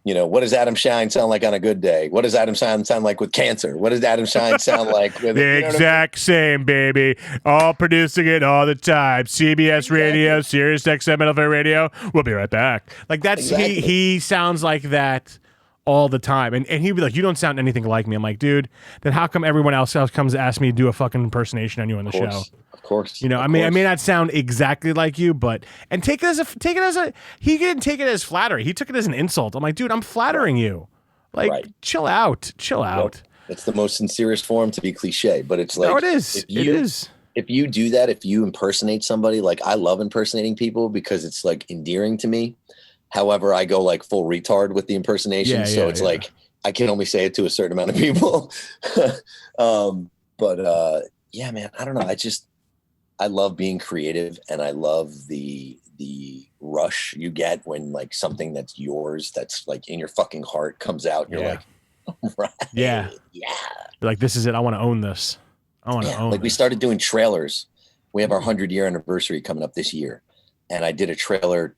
you know, what does Adam Shine sound like on a good day? What does Adam Shine sound like with cancer? What does Adam Shine sound like with the exact same, baby? All producing it all the time. CBS Radio, Sirius XM LFA Radio. We'll be right back. Like that's he sounds like that all the time. And he'd be like, you don't sound anything like me. I'm like, dude, then how come everyone else comes to ask me to do a fucking impersonation on you on the show? Of course. You know, I may not sound exactly like you, but take it as he didn't take it as flattery. He took it as an insult. I'm like, dude, I'm flattering you. Like, chill out. Nope. It's the most sincerest form to be cliche, but it's like, no, it is. It is. If you do that, if you impersonate somebody, like I love impersonating people because it's like endearing to me. However, I go like full retard with the impersonation. So it's like, I can only say it to a certain amount of people. Yeah, man, I don't know. I love being creative, and I love the rush you get when like something that's yours, that's like in your fucking heart comes out. You're like, all right. Yeah. You're like, this is it. I want to own this. We started doing trailers. We have our 100-year anniversary coming up this year. And I did a trailer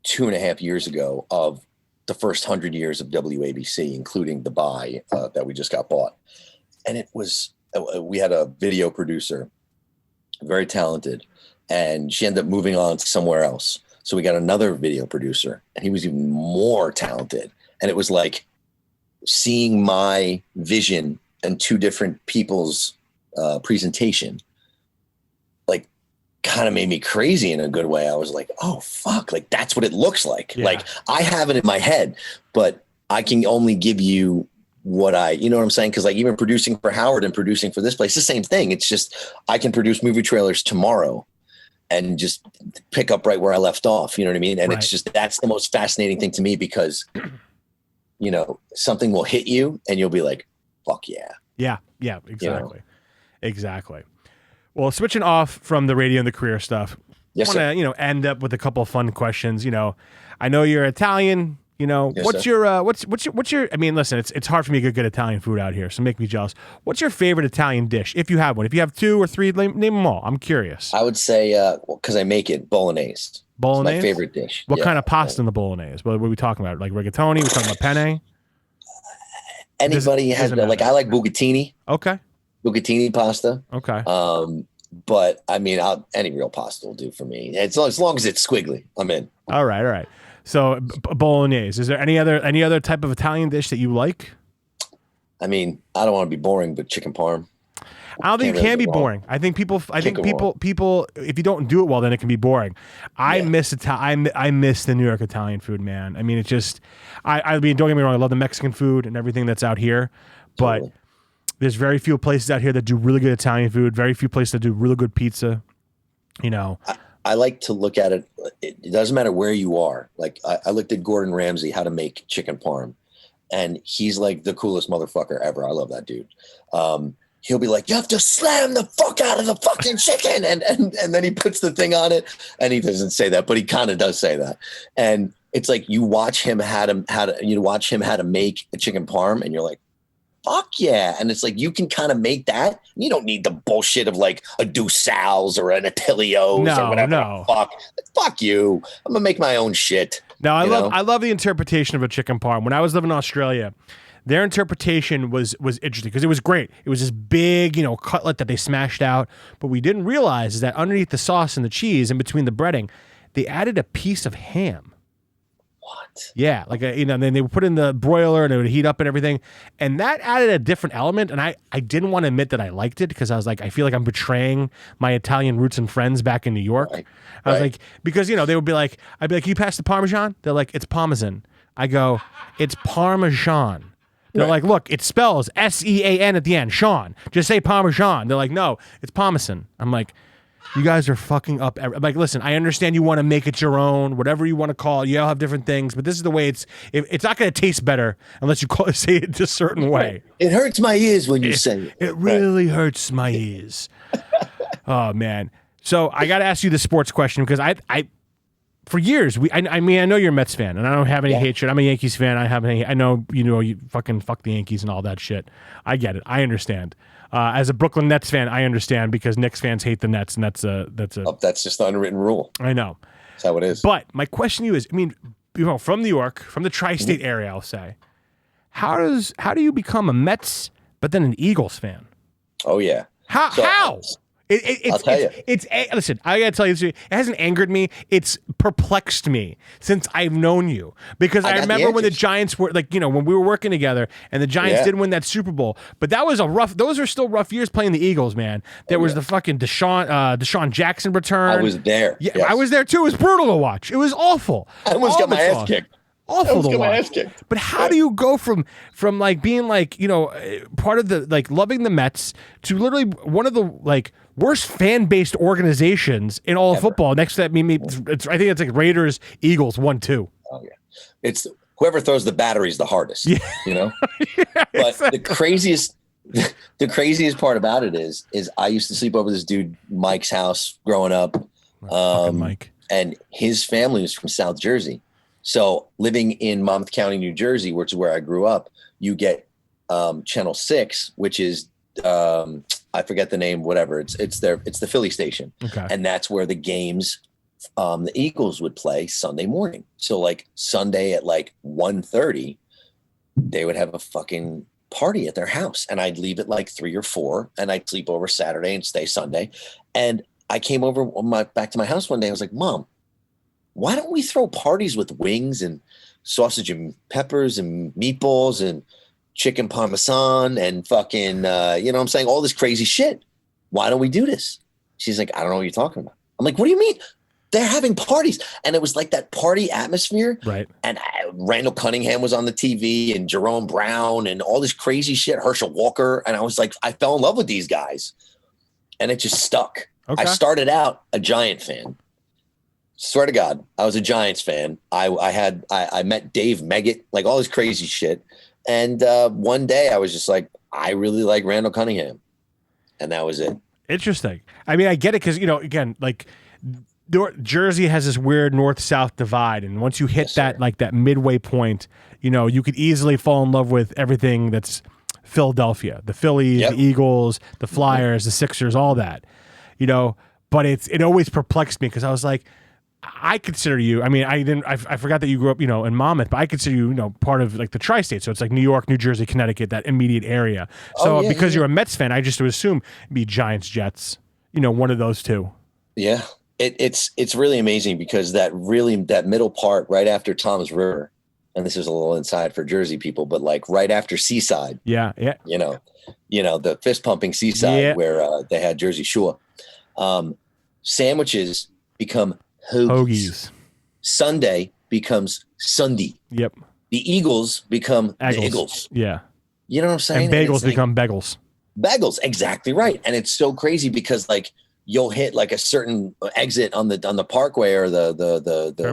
2.5 years ago of the first 100 years of WABC, including the buy that we just got bought. And it was, we had a video producer, very talented, and she ended up moving on to somewhere else. So we got another video producer, and he was even more talented. And it was like seeing my vision and 2 different people's presentation, like, kind of made me crazy in a good way. I was like, oh, fuck, like, that's what it looks like. Yeah. Like, I have it in my head, but I can only give you what you know what I'm saying? Because like even producing for Howard and producing for this place, the same thing. It's just, I can produce movie trailers tomorrow and just pick up right where I left off. You know what I mean? And Right. it's just, that's the most fascinating thing to me, because, you know, something will hit you and you'll be like, fuck yeah. Yeah. Yeah. Exactly. You know? Exactly. Well, switching off from the radio and the career stuff, Yes, I want to, end up with a couple of fun questions. I know you're Italian. Yes, what's sir. your what's your? I mean, listen, it's hard for me to get good Italian food out here, so make me jealous. What's your favorite Italian dish, if you have one? If you have 2 or 3, name them all. I'm curious. I would say, because I make it, bolognese. Bolognese, it's my favorite dish. What Yeah. kind of pasta in the bolognese? What are we talking about? Like rigatoni? We talking about penne? Anybody has, doesn't like, matter. I like bucatini pasta. Okay. But I mean, any real pasta will do for me. As long as it's squiggly, I'm in. All right. So bolognese. Is there any other type of Italian dish that you like? I mean, I don't want to be boring, but chicken parm. I don't think it can be boring. I think people, if you don't do it well, then it can be boring. I miss the New York Italian food, man. I mean, it's just, I mean, don't get me wrong. I love the Mexican food and everything that's out here, but Totally. there's very few places out here that do really good Italian food. Very few places that do really good pizza. I like to look at it. It doesn't matter where you are. Like, I looked at Gordon Ramsay, how to make chicken parm, and he's like the coolest motherfucker ever. I love that dude. He'll be like, you have to slam the fuck out of the fucking chicken. And then he puts the thing on it, and he doesn't say that, but he kind of does say that. And it's like, you watch him how to make a chicken parm, and you're like, fuck yeah. And it's like, you can kind of make that. You don't need the bullshit of like a Dusal's or an Attilio's or whatever. No. Fuck you. I'm gonna make my own shit. No, I love the interpretation of a chicken parm. When I was living in Australia, their interpretation was interesting because it was great. It was this big, cutlet that they smashed out. But we didn't realize is that underneath the sauce and the cheese and between the breading, they added a piece of ham. What? Yeah, like then they would put in the broiler and it would heat up and everything, and that added a different element. And I didn't want to admit that I liked it because I was like, I feel like I'm betraying my Italian roots and friends back in New York. Right. I was like, because they would be like, I'd be like, can you pass the Parmesan? They're like, it's Parmesan. I go, it's Parmesan. They're like, look, it spells Sean at the end. Sean, just say Parmesan. They're like, no, it's Parmesan. I'm like, you guys are fucking up. I'm like, listen, I understand you want to make it your own, whatever you want to call it. You all have different things, but this is the way it's not going to taste better unless you say it a certain way. It hurts my ears when you say it. It really hurts my ears. Oh, man. So I got to ask you the sports question because I for years, I mean, I know you're a Mets fan, and I don't have any hatred. I'm a Yankees fan. I know you fucking fuck the Yankees and all that shit. I get it. I understand. As a Brooklyn Nets fan, I understand because Knicks fans hate the Nets, and that's just the unwritten rule. I know. That's how it is. But my question to you is, I mean, from New York, from the tri-state area, I'll say, how do you become a Mets but then an Eagles fan? Oh yeah. How? I'll tell you. Listen, I gotta tell you, it hasn't angered me. It's perplexed me since I've known you. Because I remember when the Giants were when we were working together and the Giants didn't win that Super Bowl. But that was those are still rough years playing the Eagles, man. There was the fucking Deshaun Jackson return. I was there. Yeah, yes. I was there too. It was brutal to watch. It was awful. I almost got my ass kicked. Awful to watch. But how do you go from like being part of the loving the Mets to literally one of the worst fan-based organizations in all of football? Next to that, I think it's like Raiders, Eagles, 1-2. Oh yeah, it's whoever throws the batteries the hardest. Yeah. But exactly. the craziest part about it is I used to sleep over this dude Mike's house growing up, Mike, and his family was from South Jersey. So living in Monmouth County, New Jersey, which is where I grew up, you get Channel 6, which is I forget the name, whatever. It's the Philly station. Okay. And that's where the games the Eagles would play Sunday morning. So like Sunday at 1:30, they would have a fucking party at their house. And I'd leave at 3 or 4 and I'd sleep over Saturday and stay Sunday. And I came over back to my house one day. I was like, Mom, why don't we throw parties with wings and sausage and peppers and meatballs and chicken parmesan and fucking, I'm saying, all this crazy shit. Why don't we do this? She's like, I don't know what you're talking about. I'm like, what do you mean? They're having parties. And it was like that party atmosphere. Right. And Randall Cunningham was on the TV and Jerome Brown and all this crazy shit, Herschel Walker. And I was like, I fell in love with these guys. And it just stuck. Okay. I started out a Giant fan. Swear to God, I was a Giants fan. I met Dave Meggett, like all this crazy shit. And one day I was just like, I really like Randall Cunningham. And that was it. Interesting. I mean, I get it because, again, like Jersey has this weird north-south divide. And once you hit that midway point, you could easily fall in love with everything that's Philadelphia, the Phillies, the Eagles, the Flyers, the Sixers, all that, but it always perplexed me because I was like, I consider you, I mean, I forgot that you grew up, in Monmouth, but I consider you, part of like the tri-state. So it's like New York, New Jersey, Connecticut, that immediate area. So because you're a Mets fan, I just would assume it'd be Giants, Jets, one of those two. Yeah. It's really amazing because that middle part right after Tom's River, and this is a little inside for Jersey people, but like right after Seaside. Yeah. Yeah. The fist pumping Seaside where they had Jersey Shore. Sandwiches become hoagies. Sunday becomes Sunday. Yep. The Eagles become the Eagles. Yeah. You know what I'm saying? And bagels become bagels. Bagels, exactly right. And it's so crazy because like you'll hit like a certain exit on the parkway or the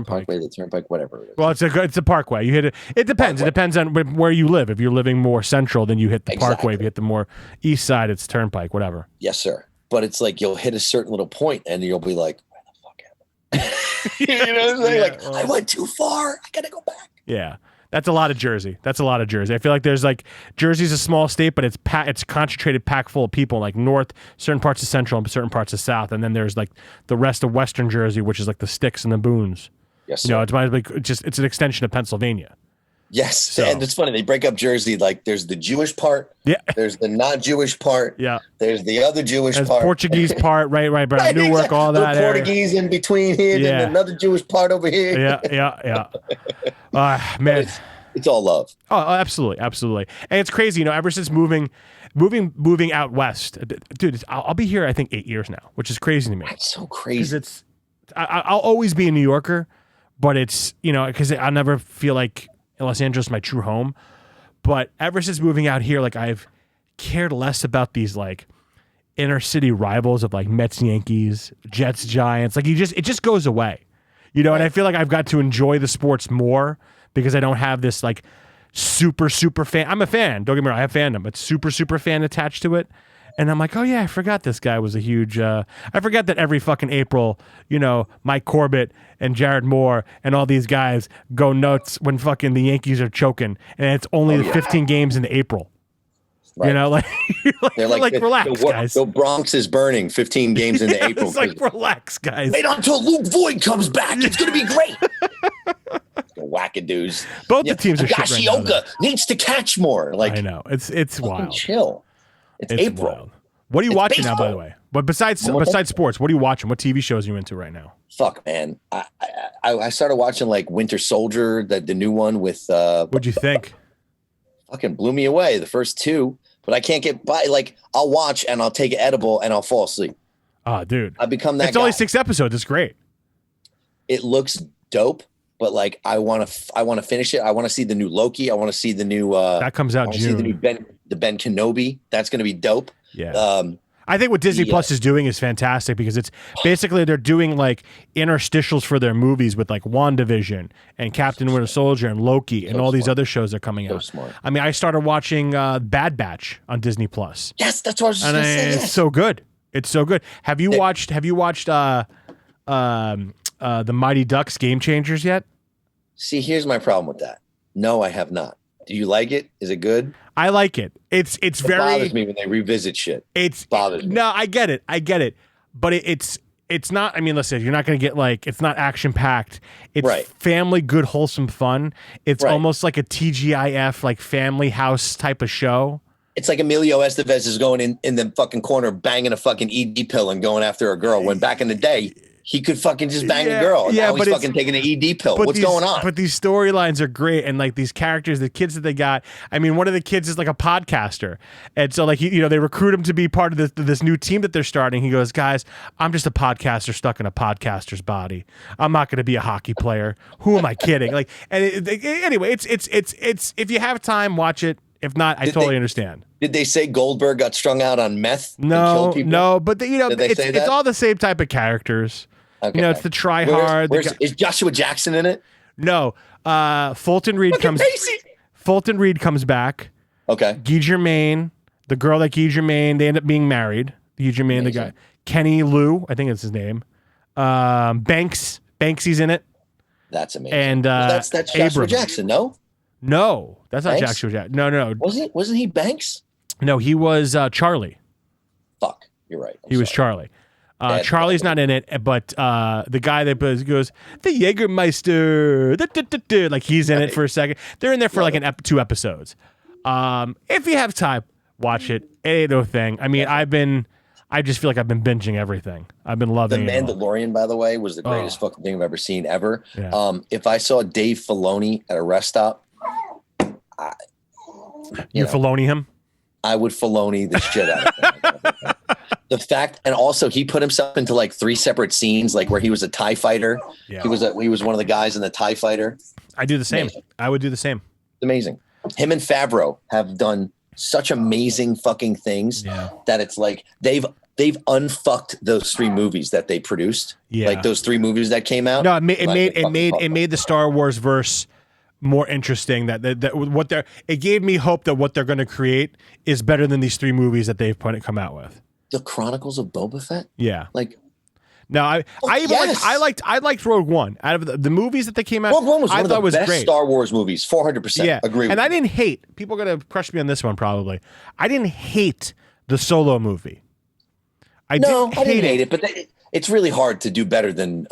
parkway, the turnpike, whatever it is. Well, it's a parkway. You hit it. It depends. Parkway. It depends on where you live. If you're living more central, then you hit the parkway. If you hit the more east side, it's turnpike, whatever. Yes, sir. But it's like you'll hit a certain little point and you'll be like, you know what I'm saying? Like, I went too far. I gotta go back. Yeah, that's a lot of Jersey. I feel like there's like Jersey's a small state, but it's concentrated, packed full of people. Like north, certain parts of central, and certain parts of south, and then there's like the rest of western Jersey, which is like the sticks and the boons. Yes, sir. It's an extension of Pennsylvania. Yes, so. And it's funny they break up Jersey. Like there's the Jewish part. Yeah. There's the non-Jewish part. Yeah. There's the other Jewish part. Portuguese part. Right. But Newark, exactly. All that. The Portuguese in between here. Yeah. Then another Jewish part over here. Yeah. Man, it's all love. Oh, absolutely. And it's crazy. Ever since moving out west, dude. I'll be here. I think 8 years now, which is crazy to me. That's so crazy. Because I'll always be a New Yorker, but it's because I'll never feel like Los Angeles is my true home. But ever since moving out here, like I've cared less about these like inner city rivals of like Mets, Yankees, Jets, Giants. Like it just goes away, And I feel like I've got to enjoy the sports more because I don't have this like super fan. I'm a fan. Don't get me wrong. I have fandom, but super fan attached to it. And I'm like, oh yeah, I forgot this guy was a huge. I forgot that every fucking April, Mike Corbett and Jared Moore and all these guys go nuts when fucking the Yankees are choking, and it's only 15 games in April. Right. They're like relax, guys. The Bronx is burning 15 games into April. It's like relax, guys. Wait until Luke Voigt comes back. It's gonna be great. Wackadoos. Both the teams are shit right now. Higashioka needs to catch more. Like I know it's wild. Chill. It's April. Wild. What are you watching now, by the way? But besides sports, what are you watching? What TV shows are you into right now? Fuck, man. I started watching like Winter Soldier, the new one with. What'd you think? Fucking blew me away. The first two, but I can't get by. Like I'll watch and I'll take an edible and I'll fall asleep. Oh, dude. I've become that. It's only 6 episodes. It's great. It looks dope, but like I want to finish it. I want to see the new Loki. I want to see the new. That comes out June. See the new Ben Kenobi. That's going to be dope. Yeah. I think what Disney Plus is doing is fantastic because it's basically they're doing like interstitials for their movies with like WandaVision and Captain Winter Soldier and Loki and all these other shows that are coming out. Smart. I mean, I started watching Bad Batch on Disney Plus. Yes, that's what I was just going to say. It's so good. It's so good. Have you watched the Mighty Ducks Game Changers yet? See, here's my problem with that. No, I have not. Do you like it? Is it good? I like it. It very bothers me when they revisit shit. It bothers me. No, I get it. But it's not. I mean, listen, you're not going to get like it's not action packed. It's family, good, wholesome fun. It's almost like a TGIF, like Family House type of show. It's like Emilio Estevez is going in the fucking corner, banging a fucking ED pill and going after a girl. When back in the day, he could fucking just bang a girl. Now he's fucking taking an ED pill. What's going on? But these storylines are great. And like these characters, the kids that they got, I mean, one of the kids is like a podcaster. And so like, they recruit him to be part of this new team that they're starting. He goes, guys, I'm just a podcaster stuck in a podcaster's body. I'm not going to be a hockey player. Who am I kidding? Like, and anyway, it's if you have time, watch it. If not, I totally understand. Did they say Goldberg got strung out on meth? No, but it's all the same type of characters. Okay. It's the try hard. Is Joshua Jackson in it? No. Fulton Reed Fulton Reed comes back. Okay. Guy Germain, the girl that Guy Germain, they end up being married. Guy Germain, the guy. Kenny Lou, I think it's his name. Banksy's in it. That's amazing. And that's Joshua Jackson, no? No, that's not Joshua Jackson. No. Wasn't he Banks? No, he was Charlie. Fuck, you're right. He was Charlie. Charlie's not in it, but the guy that goes, the Jägermeister, like he's in it for a second. They're in there for like 2 episodes. If you have time, watch it. It ain't no thing. I mean, I just feel like I've been binging everything. I've been loving The Mandalorian, by the way, was the greatest fucking thing I've ever seen ever. Yeah. If I saw Dave Filoni at a rest stop, you Filoni him? I would Filoni the shit out of him. The fact, and also he put himself into like 3 separate scenes, like where he was a TIE fighter. Yeah. He was one of the guys in the TIE fighter. I do the same. Amazing. I would do the same. It's amazing. Him and Favreau have done such amazing fucking things that it's like they've unfucked those 3 movies that they produced. Yeah. Like those 3 movies that came out. No, it made the Star Wars verse more interesting. It gave me hope that what they're going to create is better than these 3 movies that they've come out with. The Chronicles of Boba Fett? Yeah. Like, no, I liked Rogue One. Out of the movies that they came out, Rogue One was one of the best great Star Wars movies. 400%. Yeah. Agree. And I didn't hate. People are gonna crush me on this one probably. I didn't hate the Solo movie. I didn't hate it, but it's really hard to do better than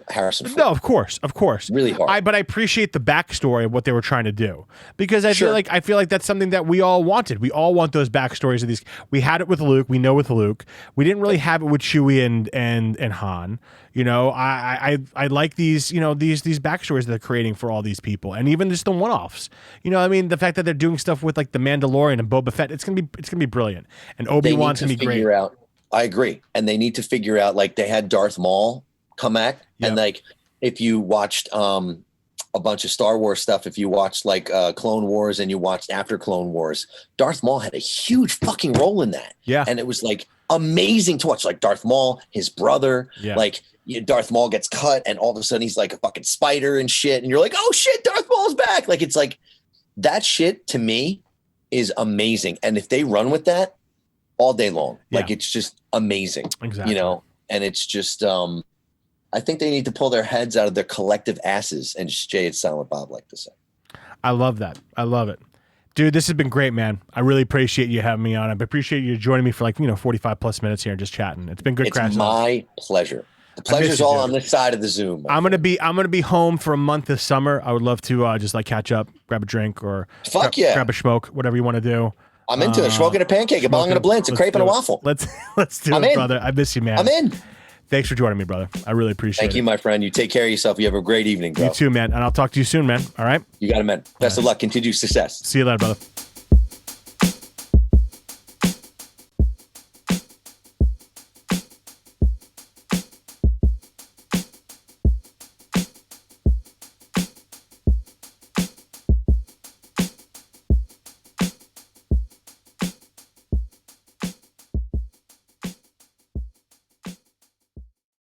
Harrison Ford. No, of course. Really hard. But I appreciate the backstory of what they were trying to do, because I feel like that's something that we all wanted. We all want those backstories of these. We had it with Luke. We know with Luke. We didn't really have it with Chewie and Han. I like these these backstories that they're creating for all these people, and even just the one-offs. I mean, the fact that they're doing stuff with like the Mandalorian and Boba Fett, it's gonna be brilliant, and Obi-Wan's gonna be great. I agree. And they need to figure out, like, they had Darth Maul come back. Yep. And, like, if you watched a bunch of Star Wars stuff, if you watched, like, Clone Wars and you watched after Clone Wars, Darth Maul had a huge fucking role in that. Yeah. And it was, like, amazing to watch. Like, Darth Maul, his brother, like, Darth Maul gets cut and all of a sudden he's, like, a fucking spider and shit. And you're like, oh, shit, Darth Maul's back. Like, it's like, that shit, to me, is amazing. And if they run with that, all day long. Like, it's just amazing. Exactly. And it's just I think they need to pull their heads out of their collective asses and just jay it Silent Bob like to say. I love that. I love it. Dude, this has been great, man. I really appreciate you having me on. I appreciate you joining me for 45 plus minutes here and just chatting. It's been good. It's my pleasure. The pleasure's all on this side of the Zoom. I'm gonna be home for a month this summer. I would love to just catch up, grab a drink, or grab a smoke, whatever you want to do. I'm into it. Smoking a pancake, a bong and a blintz, a crepe and a waffle. Let's do it, brother. I miss you, man. I'm in. Thanks for joining me, brother. I really appreciate it. Thank you, my friend. You take care of yourself. You have a great evening, bro. You too, man. And I'll talk to you soon, man. All right? You got it, man. Best of luck. Continued success. See you later, brother.